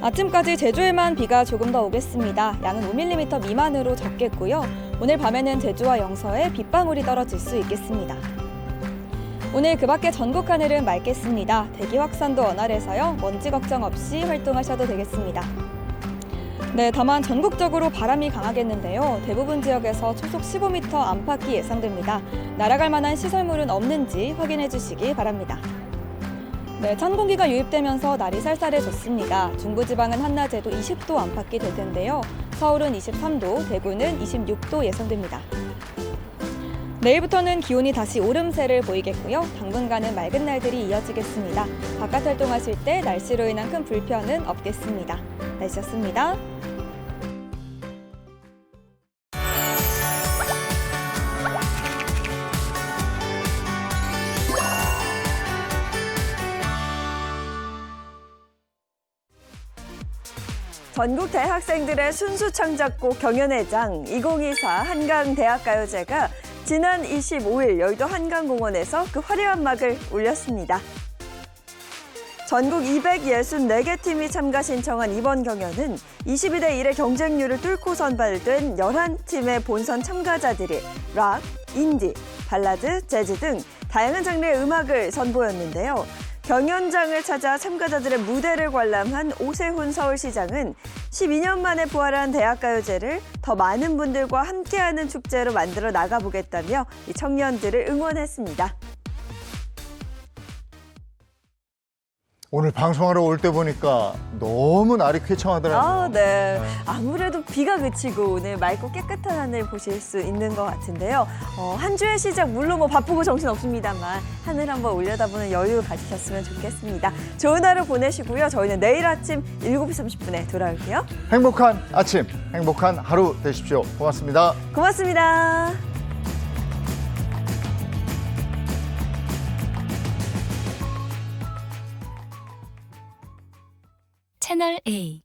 아침까지 제주에만 비가 조금 더 오겠습니다. 양은 5mm 미만으로 적겠고요. 오늘 밤에는 제주와 영서에 빗방울이 떨어질 수 있겠습니다. 오늘 그 밖에 전국 하늘은 맑겠습니다. 대기 확산도 원활해서요. 먼지 걱정 없이 활동하셔도 되겠습니다. 네, 다만 전국적으로 바람이 강하겠는데요. 대부분 지역에서 초속 15m 안팎이 예상됩니다. 날아갈 만한 시설물은 없는지 확인해 주시기 바랍니다. 네, 찬 공기가 유입되면서 날이 쌀쌀해졌습니다. 중부지방은 한낮에도 20도 안팎이 될 텐데요. 서울은 23도, 대구는 26도 예상됩니다. 내일부터는 기온이 다시 오름세를 보이겠고요. 당분간은 맑은 날들이 이어지겠습니다. 바깥 활동하실 때 날씨로 인한 큰 불편은 없겠습니다. 날씨였습니다. 전국 대학생들의 순수 창작곡 경연회장 2024 한강대학가요제가 지난 25일 여의도 한강공원에서 그 화려한 막을 올렸습니다. 전국 264개 팀이 참가 신청한 이번 경연은 22대 1의 경쟁률을 뚫고 선발된 11팀의 본선 참가자들이 락, 인디, 발라드, 재즈 등 다양한 장르의 음악을 선보였는데요. 경연장을 찾아 참가자들의 무대를 관람한 오세훈 서울시장은 12년 만에 부활한 대학가요제를 더 많은 분들과 함께하는 축제로 만들어 나가보겠다며 이 청년들을 응원했습니다. 오늘 방송하러 올 때 보니까 너무 날이 쾌청하더라고요. 아, 네. 아무래도 비가 그치고 오늘 맑고 깨끗한 하늘 보실 수 있는 것 같은데요. 한 주의 시작 물론 뭐 바쁘고 정신 없습니다만 하늘 한번 올려다보는 여유 가지셨으면 좋겠습니다. 좋은 하루 보내시고요. 저희는 내일 아침 7시 30분에 돌아올게요. 행복한 아침, 행복한 하루 되십시오. 고맙습니다. 고맙습니다. 채널 A